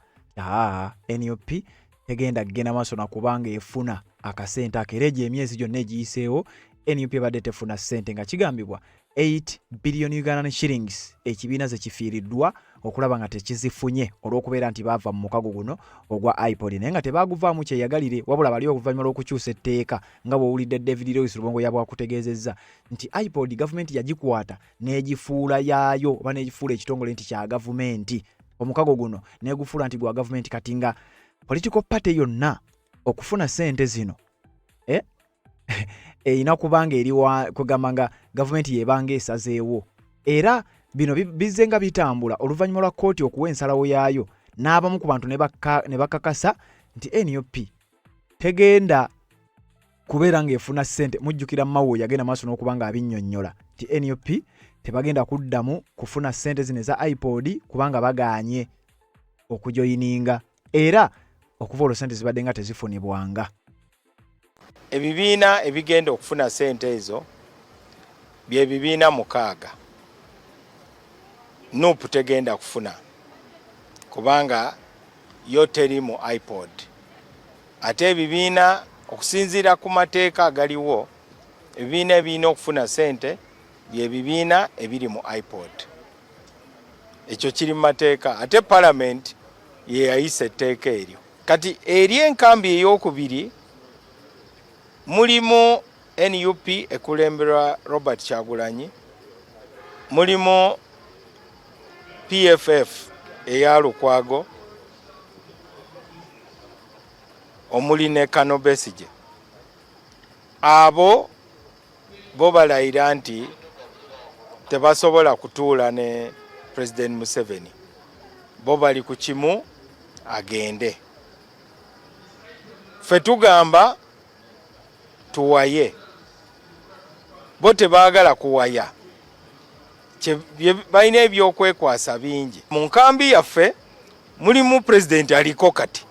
NUP tegenda kgenda maaso na kubanga efuna akasente akera egyo emyezi gyonna egiyiseewo NUP ebadde tefuna ssente nga kigambibwa 8 billion Ugandan shillings ekibiina ze kifiiriddwa okulaba nga tekizifunye olw'okubeera nti baava mu mukago guno ogwa iPod naye nga tebaaguvaamu kyeyagalire wabula bali okuvannyuma lw'okukyusa etteeka nga bw'owulidde David Lewis Lubongo yabwakutegeezezza nti iPod gavumenti yagikwata n'egifuula yaayo oba n'egifuula ekitongole nti kya gavumenti. Omukago guno n'egufuula nti gwa gavumenti kati nga political party yonna okufuna ssente zino erina kubanga eri kugamba nga gavumenti yebanga esazeewo, era bino bizze nga bitambula oluvannyuma lwa kkooti okuwa ensalawo yaayo n'abamu ku bantu ne bakakasa nti NUP tegenda kubeera ng'efuna ssente. Mujjukira Mao yagenda maaso n'okubanga abinnyonnyola nti NUP tebagenda kuddamu kufuna ssente zino eza iPod kubanga bagaanye okujoyininga era okuva olwo ssente zibadde nga tezifunibwanga. Ebibiina ebigenda okufuna ssente ezo bye bibiina 6. NUP tegenda kufuna kubanga yo teri mu iPod. Ate ebibiina okusinziira ku mateeka agaliwo ebibiina ebirina okufuna ssente bye bibiina ebiri mu iPod. Ekyo kiri mu mateeka. Ate Parliament ye yayisa etteeka eryo. Kati eri enkambi ey'okubiri mulimu NUP ekulemberwa Robert Kyagulanyi, mulimu PFF eya Lukwago, omuli ne Kano Besigye. Abo bo balayira nti tebasobola kutuula ne President Museveni. Bo bali ku kimu agende. Ffe tugamba tuwaye. Bo tebaagala kuwaya. Balina ebyokwekwasa bingi. Mu nkambi yaffe mulimu President aliko kati.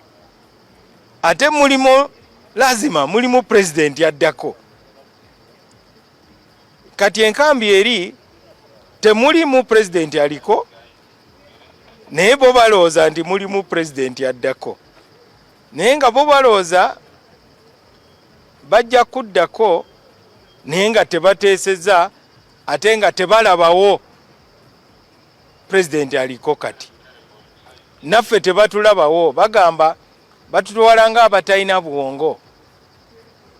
Ate mulimu lazima mulimu President yaddako. Kati enkambi eri temulimu President aliko naye bo balooza nti mulimu President yaddako. Naye nga bo balooza bajja kuddako naye nga tebateeseza ate nga tebalabawo President aliko kati. Naffe tebatulabawo bagamba batutwala nga abatalina bwongo.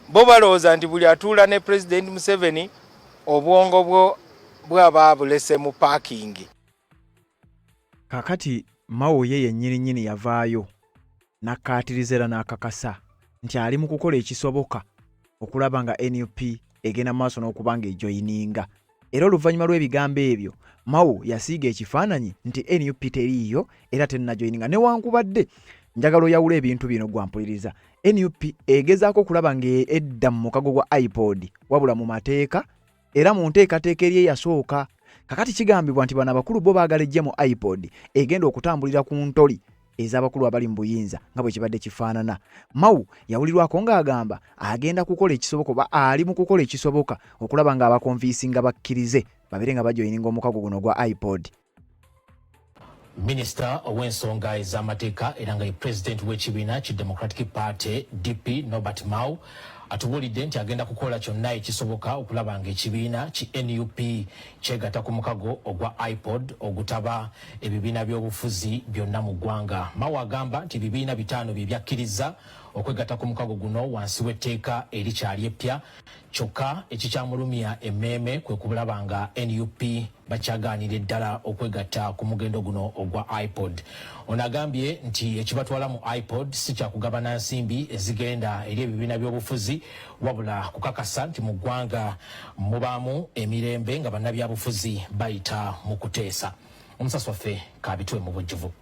Bo balowooza nti buli atuula ne President Museveni obwongo bw'aba bulese mu parking. Kakati Mao ye yennyini yavaayo n'akkaatirizera n'akakasa nti ali mu kukola ekisoboka okulaba nga NUP egenda maaso n'okubanga ejoyininga. Era oluvannyuma lw'ebigambo ebyo Mao yasiiga ekifaananyi nti NUP teriiyo era tennajoyininga. Newankubadde njagala oyawula ebintu bino gwampuliriza. NUP egezaako okulaba ng'edda mu mukago gwa iPod wabula mu mateeka era mu nteekateeka eri eyasooka. Kakati kigambibwa nti bano abakulu bo baagala ejje mu iPod egenda okutambulira ku ntoli ez'abakulu abali mu buyinza nga bwe kibadde kifaanana. Mao yawulirwako ng'agamba agenda kukola ekisoboka oba ali mu kukola ekisoboka okulaba ng'abakonvinsinga bakkirize babeere nga bajoyininga omukago guno gwa iPod. Minister ow'ensonga ez'amateeka era nga ye president w'ekibiina ki Democratic Party DP Norbert Mao atubulidde nti agenda kukola kyonna ekisoboka okulaba ng'ekibiina ki NUP kyegatta ku mukago ogwa iPod ogutaba ebibiina by'obufuzi byonna mu ggwanga. Mao agamba nti ebibiina 5 bye byakkiriza okwegatta ku mukago guno wansi w'etteeka erikyali eppya kyokka ekikyamulumya emmeeme kwe kulaba nga NUP bakyagaanira eddala okwegatta ku mugendo guno ogwa iPod. Ono agambye nti ekibatwala mu iPod si kyakugabana nsimbi ezigenda eri ebibiina by'obufuzi wabula kukakasa nti mu ggwanga mubaamu emirembe nga bannabyabufuzi bayita mu kuteesa. Omusasi waffe Kabitwe mu bujjuvu.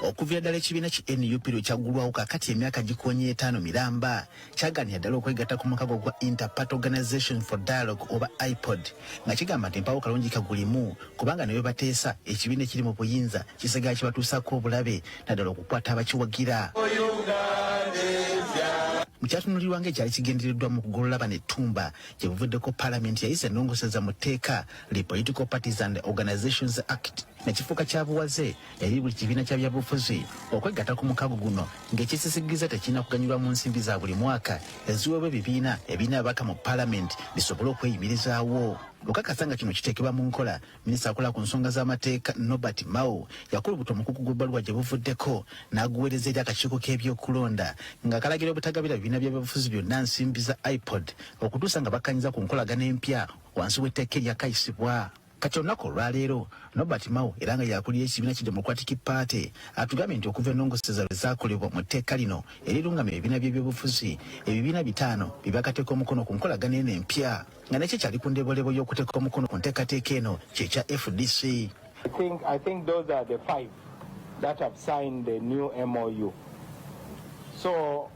Okuvira ddala ekibiina ki NUP lwe kyaggulwawo kakati emyaka gikonye 5 miramba kyaganira ddala okwegatta ku mukago gwa Inter-Party Organization for Dialogue oba iPod nga kigamba nti mpawo kalungi kagulimu kubanga nayo bateesa ekibiina ekiri mu buyinza kisigala kibatuusako obulabe naddala okukwata abakiwagira. Mukyatunulirwa ng'ekyali kigendereddwa mu kugolola banettumba gye buvuddeko Paalamenti yayisa ennongoseza mu tteeka li Political Parties and Organizations Act nekifuuka kya buwaze eri buli kibiina kya byabufuzi okwegatta ku mukago guno ng'ekisisigiza tekirina kuganyulwa mu nsimbi za buli mwaka eziweebwa ebibiina ababaka mu Paalamenti bisobole okweyimirizaawo. Okakasa nga kino kiteekebwa mu nkola, minisita akola ku nsonga z'amateeka Norbert Mao yakulubuta omukugu gw'ebbaluwa gye buvuddeko n'aguweereza eri akakiiko k'ebyokulonda nga kalagira obutagabira bibiina by'ebyobufuzi byonna nsimbi za iPod okutuusa nga bakkanyiza ku nkolagana empya wansi w'etteeka eryakayisibwa. Kati olunaku olwaleero Norbert Mao era nga yakulira ekibiina ki Democratic Party atugambye nti okuva ennongoseza lwe zaakolebwa mu tteeka lino erirungamya ebibiina by'ebyobufuzi ebibiina 5 byakateeka omukono ku nkolagana eno empya nga nakyo kyali ku ndeebolebo y'okuteeka omukono ku nteekateeka eno kyekya FDC. I think those are the 5 that have signed the new MOU. So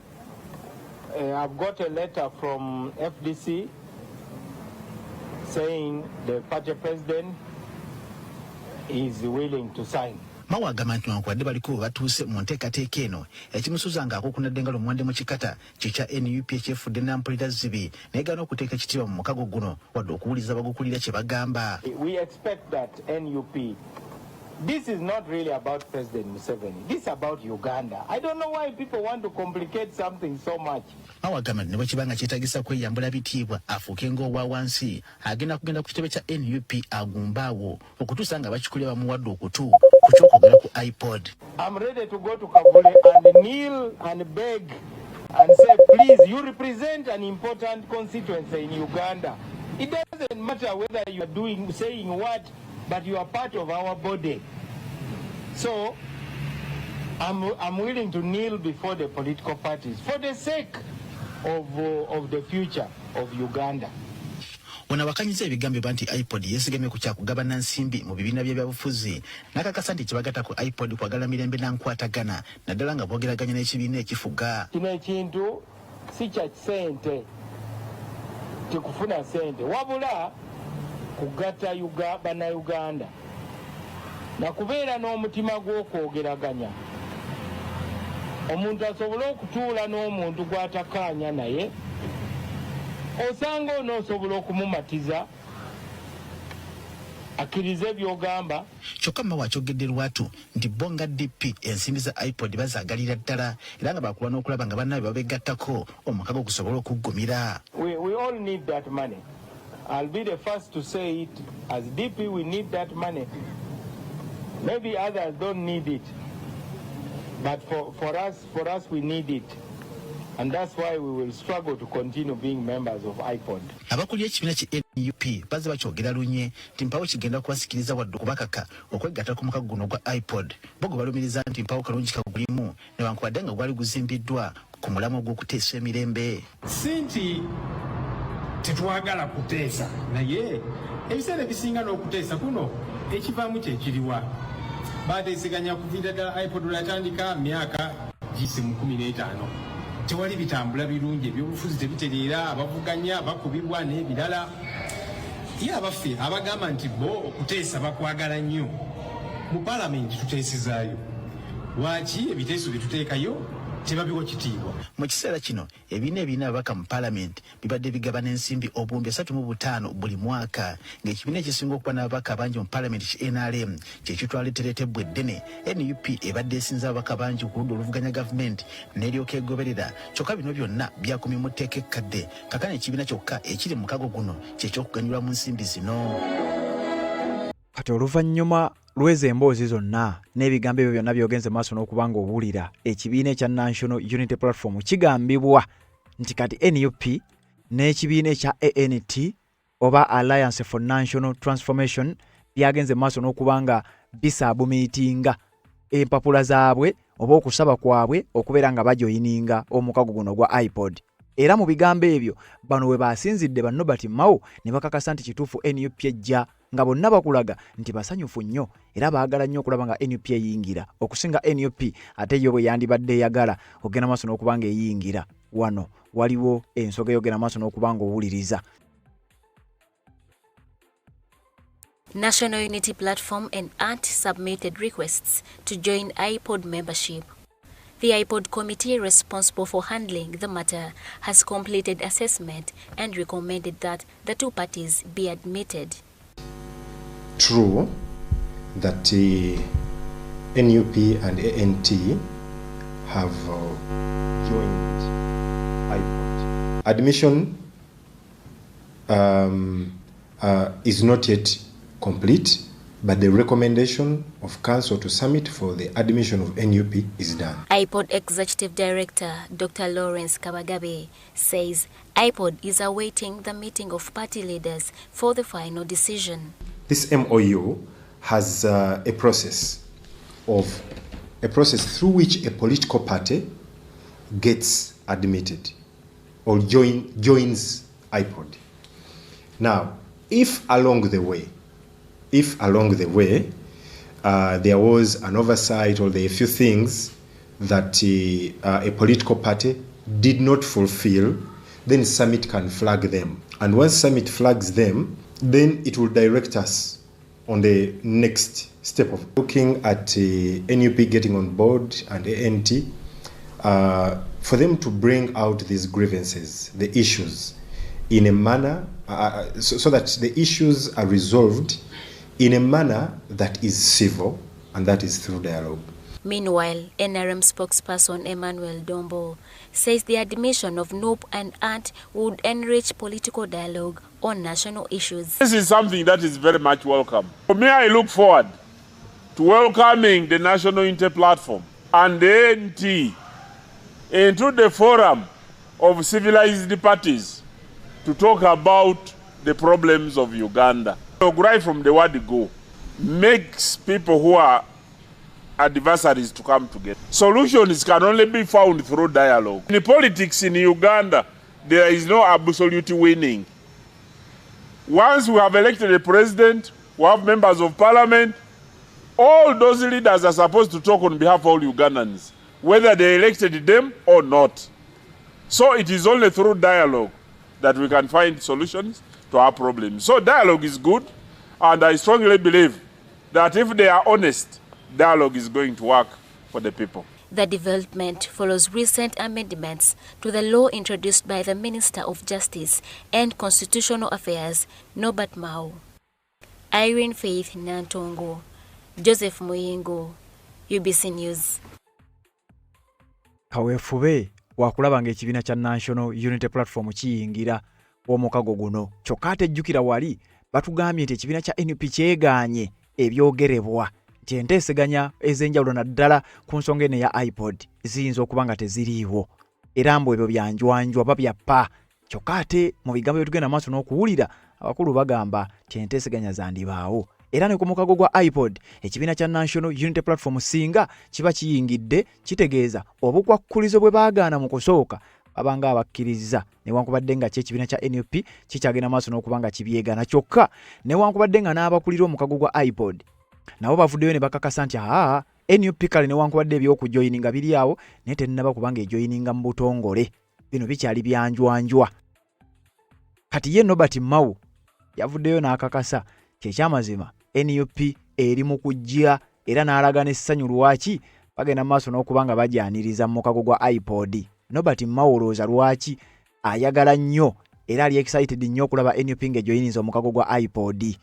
I've got a letter from FDC saying the party president is willing to sign. Mao agamba nti newankubadde baliko batuuse mu nteekateeka eno ekimusuuza ng'akokunadde nga lumuwande mu kikata kikya NUP ekyefudde nampulira zibi naye gaana okuteeka ekitiibwa mu mukago guno wadde okuwuliza bagukulira kye bagamba. We expect that NUP, this is not really about President Museveni. This is about Uganda. I don't know why people want to complicate something so much. Mao agamba nti ne bwe kibanga kyetaagisa kweyambula bitiibwa afuuke ng'owa wansi agenda kugenda ku kitebe kya NUP agumbaawo okutuusa nga bakikulira bamuwadde okutu ku kyokwogera ku iPod. I'm ready to go to Kabule and kneel and beg and say, please, you represent an important constituency in Uganda. It doesn't matter whether you are saying what, but you are part of our body. So I'm willing to kneel before the political parties for the sake of the future of Uganda. Ono awakanyiza ebigambibwa nti iPod yeesigamye ku kyakugabana nsimbi mu bibiina by'ebyabufuzi n'akakasa nti kibagatta ku iPod kwagala mirembe na nkwatagana naddala nga boogeraganya n'ekibiina ekifuga. Kino ekintu si kya ssente, tikufuna ssente wabula kugatta bannayuganda na kubeera n'omutima gw'okwogeraganya. Omuntu asobole okutuula n'omuntu gw'atakkaanya naye osanga onoosobola okumumatiza akkirize by'ogamba. Kyokka Mao akyogedde lwatu nti bonga DP ensimbi za iPod bazaagalira ddala era nga bakulwa n'okulaba nga bannaabwe babegattako omukago gusobole okuggumira. We all need that money. I'll be the first to say it. As DP we need that money. Maybe others don't need it. But for us we need it. And that's why we will struggle to continue being members of iPod. Abakulira ekibiina ki NUP bazze bakyogera lunye nti mpawo kigenda kubasikiriza wadde okubakaka okwegatta ku mukago guno gwa iPod bo gwe balumiriza nti mpawo kalungi kagulimu newankubadde nga gwali guzimbiddwa ku mulamwa gw'okuteesa emirembe. Si nti tetwagala kuteesa naye ebiseera ebisinga n'okuteesa kuno ekivaamu kyekiriwa. Baateeseganya kuviira ddala iPod lwatandika myaka gisi mu 15. Tewali bitambula birungi, ebyobufuzi tebitereera, abavuganya bakubibwa n'ebirala. Ye abaffe abagamba nti bo okuteesa bakwagala nnyo mu Paalamenti tuteesezaayo. Lwaki ebiteeso bye tuteekayo tebabiwa kitiibwa? Mu kiseera kino ebibiina ababaka mu Paalamenti bibadde bigabana ensimbi obuwumbi 35 buli mwaka ng'ekibiina ekisinga okuba n'ababaka abangi mu Paalamenti ki NRM kyekitwala ettereetebbwa eddene. NUP ebadde esinza ababaka bangi ku ludda oluvuganya gavumenti n'eryoka egoberera kyokka bino byonna byakomye mu tteeka ekkadde kakana ekibiina kyokka ekiri mu mukago guno kyekyokuganyulwa mu nsimbi zino. Kati oluvannyuma lw'ezo emboozi zonna n'ebigambo ebyo byonna byogenze maaso n'okubanga owulira ekibiina ekya National Unity Platform kigambibwa nti kati NUP n'ekibiina ekya ANT oba Alliance for National Transformation byagenze maaso n'okubanga bisaabumiitinga empapula zaabwe oba okusaba kwabwe okubeera nga bajoyininga omukago guno gwa iPod. Era mu bigambo ebyo bano we basinzidde ba Nobert Mao ne bakakasa nti kituufu NUP ejja nga bonna bakulaga nti basanyufu nnyo era baagala nnyo okulaba nga NUP eyingira okusinga NUP ate yo bwe yandibadde eyagala ogenda maaso n'okubanga eyingira. Wano waliwo ensoga eyogenda maaso n'okubanga owuliriza. National Unity Platform and ANT submitted requests to join iPod membership. The iPod committee responsible for handling the matter has completed assessment and recommended that the two parties be admitted. True that NUP and ANT have joined iPod. Admission is not yet complete, but the recommendation of Council to submit for the admission of NUP is done. iPod Executive Director Dr. Lawrence Kabagabe says iPod is awaiting the meeting of party leaders for the final decision. This MOU has a process through which a political party gets admitted or joins iPod. Now, if along the way there was an oversight or there are a few things that a political party did not fulfill, then Summit can flag them. And once Summit flags them, then it will direct us on the next step of looking at NUP getting on board and ANT for them to bring out these grievances, the issues, in a manner so that the issues are resolved in a manner that is civil and that is through dialogue. Meanwhile, NRM spokesperson Emmanuel Dombo says the admission of NUP and ANT would enrich political dialogue on national issues. This is something that is very much welcome. For me, I look forward to welcoming the National Unity Platform and the ANT into the forum of civilized parties to talk about the problems of Uganda. Right from the word go, makes people who are adversaries to come together. Solutions can only be found through dialogue. In politics in Uganda, there is no absolute winning. Once we have elected a president, we have members of parliament, all those leaders are supposed to talk on behalf of all Ugandans, whether they elected them or not. So it is only through dialogue that we can find solutions to our problems. So dialogue is good, and I strongly believe that if they are honest, dialogue is going to work for the people. The development follows recent amendments to the law introduced by the Minister of Justice and Constitutional Affairs, Nobert Mao. Irene Faith Nantongo, Joseph Muyingo, UBC News. Kaweefube wakulaba ng'ekibiina kya National Unity Platform kiyingira omukago guno. Kyokka ate jjukira wali batugambye nti ekibiina kya NUP kyegaanye ebyogerebwa nti enteeseganya ez'enjawulo naddala ku nsonga eno ya iPod ziyinza okuba nga teziriiwo era mbu ebyo byanjwanjwa babyappa. Kyokka ate mu bigambo bye tugenda maaso n'okuwulira abakulu bagamba nti enteeseganya zandibaawo. Era ne ku mukago gwa iPod ekibiina kya National Unity Platform singa kiba kiyingidde kitegeeza obukwakkulizo bwe baagaana mu kusooka babanga abakkiriza newankubadde nga ekibiina kya NUP kikyagenda maaso n'okuba nga kibyegaana. Kyokka newankubadde nga n'abakulira omukago gwa iPod nabo bavuddeyo ne bakakasa nti NUP kale newankubadde ebyokujoyininga biri awo naye tennaba kubanga ejoyininga mu butongole, bino bikyali byanjwanjwa. Kati ye Nobert Mao yavuddeyo n'akakasa kyekyamazima NUP eri mu kujja era n'alaga n'essanyu lwaki bagenda maaso n'okuba nga bajyaniriza mu mukago gwa iPod. Nobert Mao olowooza lwaki ayagala nnyo era ali excited nnyo okulaba NUP ng'ejoyininza omukago gwa iPod.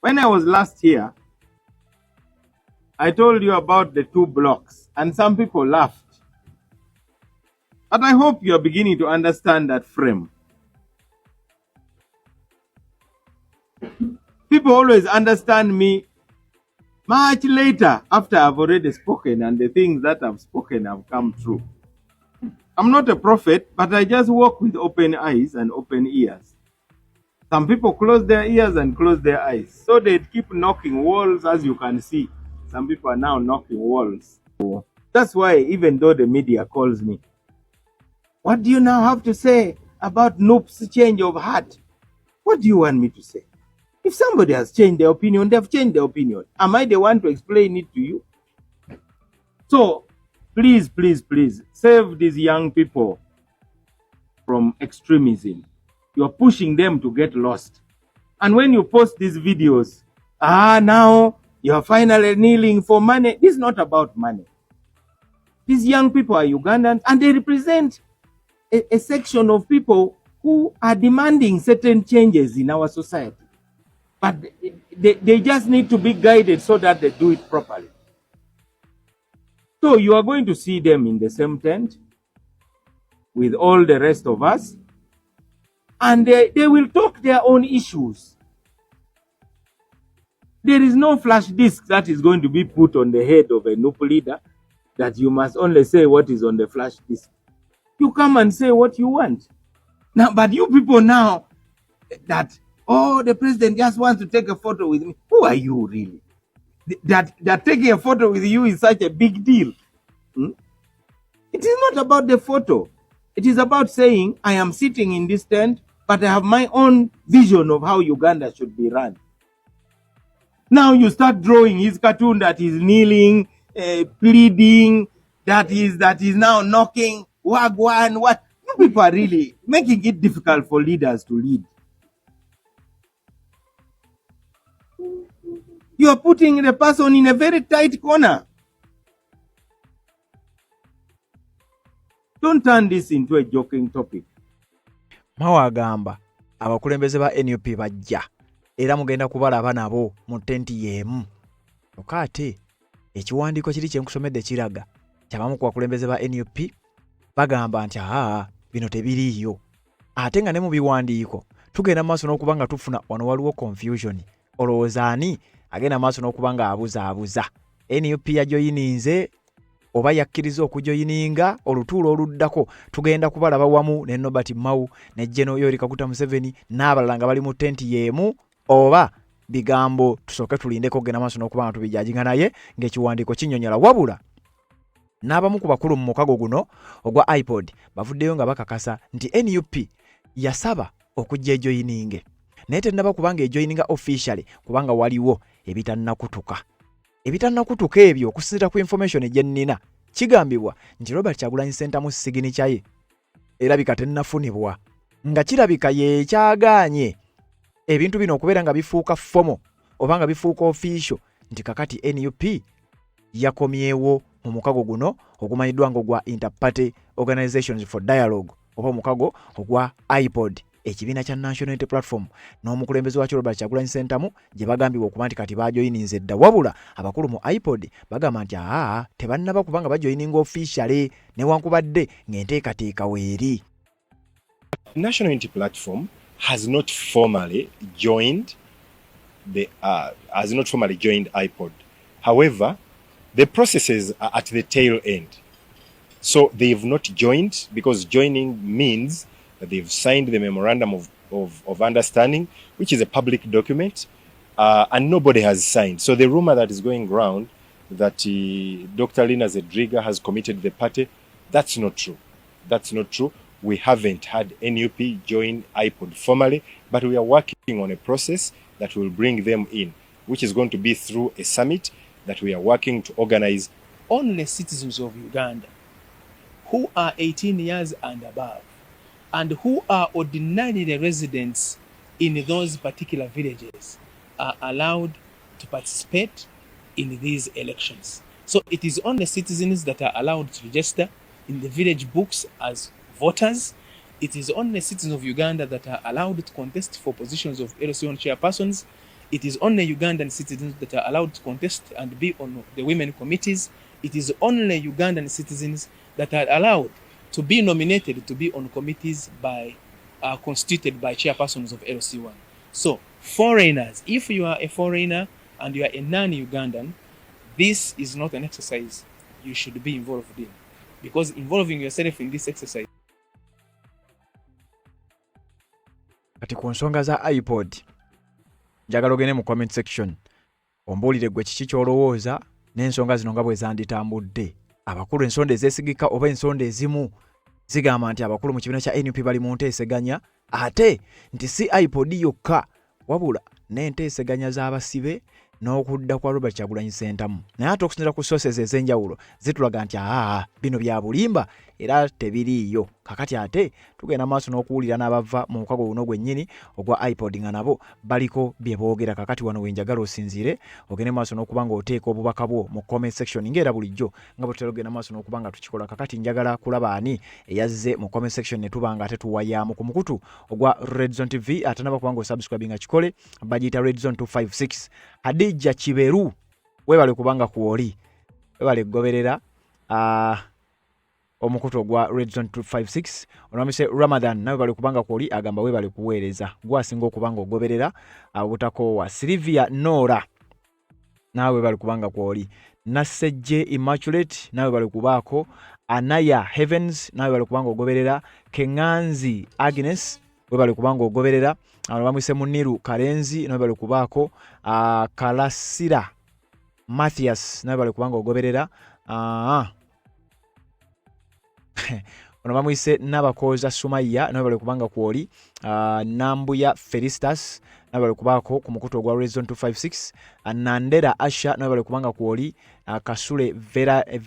When I was last here, I told you about the 2 blocks, and some people laughed. But I hope you are beginning to understand that frame. people always understand me much later after I've already spoken and the things that I've spoken have come true. I'm not a prophet, but I just walk with open eyes and open ears. Some people close their ears and close their eyes. So they keep knocking walls, as you can see. Some people are now knocking walls. That's why even though the media calls me, what do you now have to say about Noop's change of heart? What do you want me to say? If somebody has changed their opinion, they've changed their opinion. Am I the one to explain it to you? So, please, please, please, save these young people from extremism. You're pushing them to get lost. And when you post these videos, now you're finally kneeling for money. This is not about money. These young people are Ugandans and they represent a section of people who are demanding certain changes in our society. But they just need to be guided so that they do it properly. So you are going to see them in the same tent with all the rest of us, and they will talk their own issues. There is no flash disk that is going to be put on the head of a Nup leader that you must only say what is on the flash disk. You come and say what you want. Now, but you people now that, the president just wants to take a photo with me. Who are you really? That taking a photo with you is such a big deal. It is not about the photo. It is about saying, I am sitting in this tent, but I have my own vision of how Uganda should be run. Now you start drawing his cartoon that is kneeling, pleading, that is now knocking, wagwan, what? You people are really making it difficult for leaders to lead. You are putting the person in a very tight corner. Don't turn this into a joking topic. Mawagamba abakulembeze ba NUP bajja era mugenda kubalaba nabo mu tenti yemu. Okate ekiwandiiko kiri kye nkusomedde kiraga kyabamu ku bakulembeze ba NUP bagamba nti bino tebiriiyo. Ate nga ne mu biwandiiko tugenda maaso n'okuba nga tufuna wano waliwo confusion. Olowooza ani agenda maaso n'okuba nga abuza. NUP yajoyininze oba yakkiriza okujoyininga olutuulo oluddako tugenda kubalaba wamu ne Nobert Mao ne General Yoweri Kaguta Museveni n'abalala nga bali mu tenti yemu, oba bigambo tusooke tulindeko kugenda maaso n'okuba nga tubijajinga naye ng'ekiwandiiko kinnyonnyola. Wabula n'abamu ku bakulu mu mukago guno ogwa iPod bavuddeyo nga bakakasa nti NUP yasaba okujja ejoyininge naye tennaba kubanga ejoyininga officially kubanga waliwo ebitannakutuka ebyo okusinziira ku information ejennina kigambibwa nti Robert Kyagulanyi Ssentamu signature ye erabika tennafunibwa nga kirabika ye kyagaanye ebintu bino okubeera nga bifuuka fomo oba nga bifuuka official nti kakati NUP yakomyewo mu mukago guno ogumanyiddwa ng'ogwa Inter-Party Organizations for Dialogue oba omukago ogwa iPod, ekibiina kya National Unity Platform n'omukulembeze wakyo Robert Kyagulanyi Ssentamu gye bagambibwa okuba nti kati bajoyininze dda. Wabula abakulu mu iPod bagamba nti tebannaba kubanga bajoyininga officially newankubadde ng'enteekateeka weeri. National Unity Platform has not formally joined iPod. However, the processes are at the tail end. So they've not joined because joining means that they've signed the memorandum of understanding, which is a public document, and nobody has signed. So the rumor that is going around that Dr. Lina Zedriga has committed the party, that's not true. That's not true. We haven't had NUP join iPod formally, but we are working on a process that will bring them in, which is going to be through a summit that we are working to organize. Only citizens of Uganda who are 18 years and above and who are ordinarily residents in those particular villages are allowed to participate in these elections. So it is only citizens that are allowed to register in the village books as voters. It is only citizens of Uganda that are allowed to contest for positions of LC1 chairpersons. It is only Ugandan citizens that are allowed to contest and be on the women committees. It is only Ugandan citizens that are allowed to be nominated to be on committees constituted by chairpersons of LC1. So foreigners, if you are a foreigner and you are a non-Ugandan, this is not an exercise you should be involved in, because involving yourself in this exercise. Kati ku nsonga za iPod njagala ogende mu comment section ombuulire gwe kiki kyolowooza n'ensonga zino nga bwe zanditambudde. Abakulu ensonda ezeesigika oba ensonda ezimu zigamba nti abakulu mu kibiina kya NUP bali mu nteeseganya, ate nti si iPod yokka wabula n'enteeseganya z'abasibe n'okudda kwa Robert Kyagulanyi Ssentamu. Naye ate okusinziira ku sources ez'enjawulo zitulaga nti bino bya bulimba era tebiriiyo. Kakati ate tugenda maaso n'okuwulira n'abava mu mukago guno gwennyini ogwa iPod nga nabo baliko bye boogera. Kakati wano wenjagala osinziire ogende maaso n'okuba nga oteeka obubaka bwo mu comment section ng'era bulijjo nga bwe tutera ogenda maaso n'okuba nga tukikola. Kakati njagala kulaba ani eyazze mu comment section ne tuba nga ate tuwayaamu ku mukutu ogwa Red Zone TV. Ate naba kuba nga osubscribe nga kikole bagiyita Red Zone 256. Hadija Kiberu webale kubanga kuoli webale goberera omukutu ogwa Red Zone 256. Onamise Ramadan nawe bali kubanga kuoli agamba webale kuweereza gwasinga okubanga ogoberera obutakoowa. Silvia Nora nawe bali kubanga kuoli. Nasejje Immaculate nawe bali kubaako. Anaya Heavens nawe bali kubanga ogoberera. Kenganzi Agnes webale kubanga ogoberera. Bamwise Muniru Karenzi nawe bali kubaako. Kalasira Matthias nawe bali kubanga ogoberera. Ono bamwise Nabakoza Sumaya nawe bali kubanga kuoli. Nambuya Felistas nawe bali kubaako ku mukutu ogwa Red Zone 256. Nandera Asha nawe bali kubanga kuoli. Kasule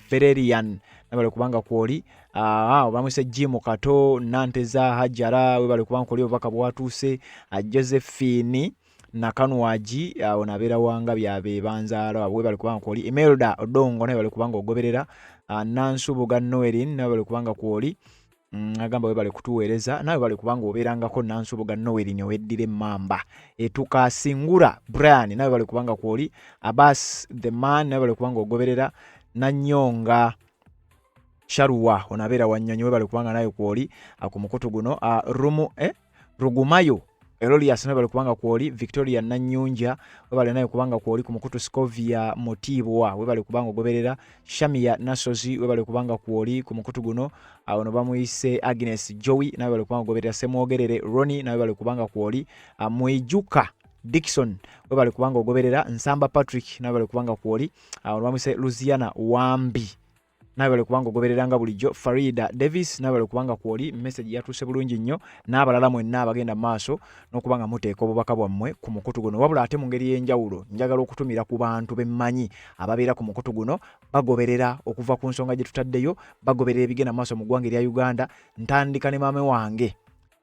Vererian nawe bali kubanga kuoli. Bamwise Jimo Kato Nanteza Hajara we bali kubanga kuoli obubaka bwatuuse. Josephine Nakanwaji onabeera wanga byabe banzaala we bali kubanga kuoli. Imelda Odongo nawe bali kubanga ogoberera. Nansubuga Noelin nawe bali kubanga kuoli. Agamba we bali kutuweereza nawe bali kubanga obeerangako Nansubuga Noelin oweddire Mamba. Tukasingura Brian nawe bali kubanga kuoli. Abbas the man nawe bali kubanga ogoberera. Nanyonga Sharuwa onabeera Wanyonyi we bali kubanga nawe kuoli ku mukutu guno. Rugumayo Erolias nawe bali kubanga kuoli. Victoria Nanyunja we bali nawe kubanga kuoli ku mukutu. Scovia Motibwa we bali kubanga ogoberera. Shamia Nasozi we bali kubanga kuoli ku mukutu guno. Ono bamuyise Agnes Joey nawe bali kubanga ogoberera. Semwogerere Ronnie nawe bali kubanga kuoli. Mwijuka Dickson we bali kubanga ogoberera. Nsamba Patrick nawe bali kubanga kuoli. Ono bamuyise Luciana Wambi nawe bali kubanga ogoberera nga bulijjo. Farida Davis nawe bali kubanga kuoli. Message yatuuse bulungi nnyo n'abalala mwenna abagenda maaso n'okubanga muteeka obubaka bwammwe ku mukutu guno. Wabula ate mu ngeri y'enjawulo njagala okutumira ku bantu bemmanyi ababeera ku mukutu guno bagoberera okuva ku nsonga gye tutaddeyo, bagoberera ebigenda maaso mu ggwanga erya Uganda. Ntandika ne maame wange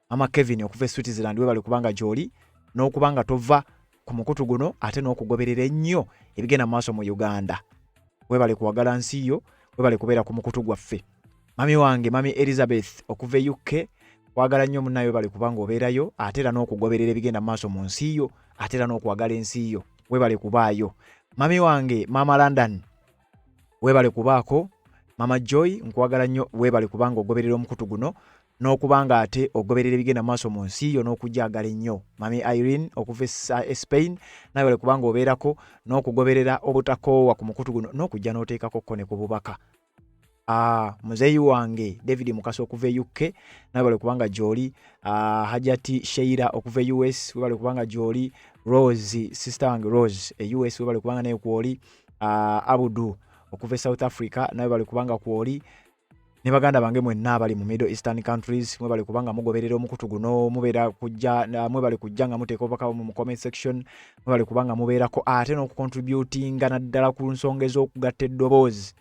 Mama Kevin okuva e Switzerland we bali kubanga gy'oli n'okubanga tova ku mukutu guno ate n'okugoberera ennyo ebigenda maaso mu Uganda. We bali kuwagala nsi yo we bali kubeera ku mukutu gwaffe. Mami wange Mami Elizabeth okuva e UK kwagala nnyo munnayo bali kubanga obeerayo ate era n'okugoberera ebigenda maaso mu nsi yo ate era n'okwagala ensi yo we bali kubaayo. Mami wange Mama London we bali kubaako. Mama Joy nkwagala nnyo we bali kubanga ogoberera omukutu guno n'okubanga ate ogoberera ebigenda maaso mu nsi yo n'okujagala ennyo. Mami Irene okuva e Spain nawe bali kubanga obeerako n'okugoberera obutakoowa ku mukutu guno n'okujja n'oteekako kkone ku bubaka. Muzeeyi wange David Mukasa okuva e UK nawe bali kubanga gy'oli. Hajati Sheira okuva e US we bali kubanga gy'oli. Rose sister wange Rose e US we bali kubanga naye kwoli. Abudu okuva e South Africa nawe bali kubanga kwoli. Ne baganda bange mwenna abali mu Middle Eastern countries mwe bali kubanga mugoberera omukutu guno mubeera kujja mwe bali kujja nga muteeka obubaka mu comment section mwe bali kubanga mubeerako ate n'okucontributinga naddala ku nsonga ez'okugatta eddoboozi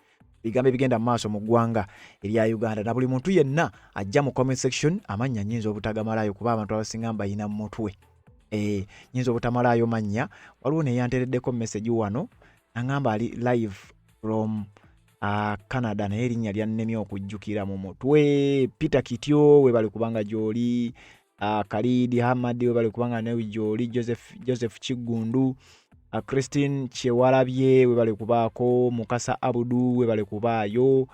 bigambo ebigenda mu maaso mu ggwanga erya Uganda. Na buli muntu yenna ajja mu comment section amannya nnyinza obutagamalayo kuba abantu abasinga mbayina mu mutwe. Nnyinza obutamalayo mannya. Waliwo neyantereddeko message wano nangamba ali live from Canada naye erinnya lyannemye okujjukira mu mutwe. Peter Kityo we bali kubanga gy'oli. Khalid Hamad we bali kubanga nawe gy'oli. Joseph Kigundu. Christine Chewalabye we bali kubaako. Mukasa Abudu we bali kubaayo.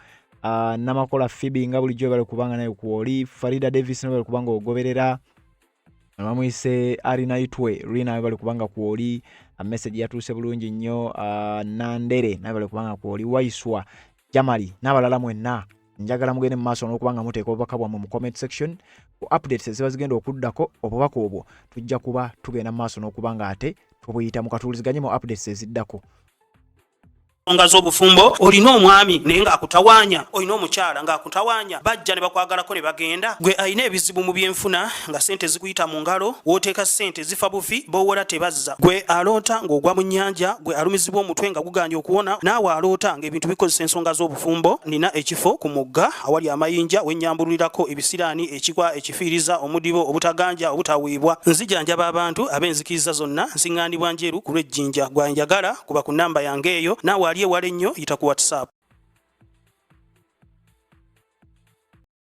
Namakola Phoebe nga bulijjo we bali kubanga nawe kwoli. Farida Davis we bali kubanga ogoberera. Bamwise Arina Itwe Rina bali kubanga kuoli message yatuse bulungi nnyo Nandere naye bali kubanga kuoli Waiswa Jamali n'abalala mwenna njagala mugende mu maaso n'okubanga muteeka obubaka bwammwe mu comment section ku updates eziba zigenda okuddako obubaka obwo tujja kuba tugenda mu maaso n'okubanga ate tubuyita mu katuuliziganye mu updates eziddako. Nsonga z'obufumbo olina omwami naye ng'akutawanya, olina omukyala ng'akutawanya, bajja ne bakwagalako ne bagenda. Gwe alina ebizibu mu byenfuna nga sente zikuyita mu ngalo, w'oteeka sente zifa bufi b'owola tebazza. Gwe aloota ng'ogwa mu nnyanja, gwe alumizibwa omutwe nga guganja okuwona, naawe aloota ng'ebintu bikozesa ensonga z'obufumbo. Nina ekifo ku mugga awali amayinja wennyambulirako ebisiraani, ekikwa, ekifiiriza, omudibo, obutaganja, obutawiibwa. Nzijanjaba abantu ab'enzikiriza zonna, nsiŋŋaanibwa njeru ku lw'ejjinja. Gwanjagala kuba ku nnamba yange eyo, naawe ali ewala ennyo yita ku WhatsApp.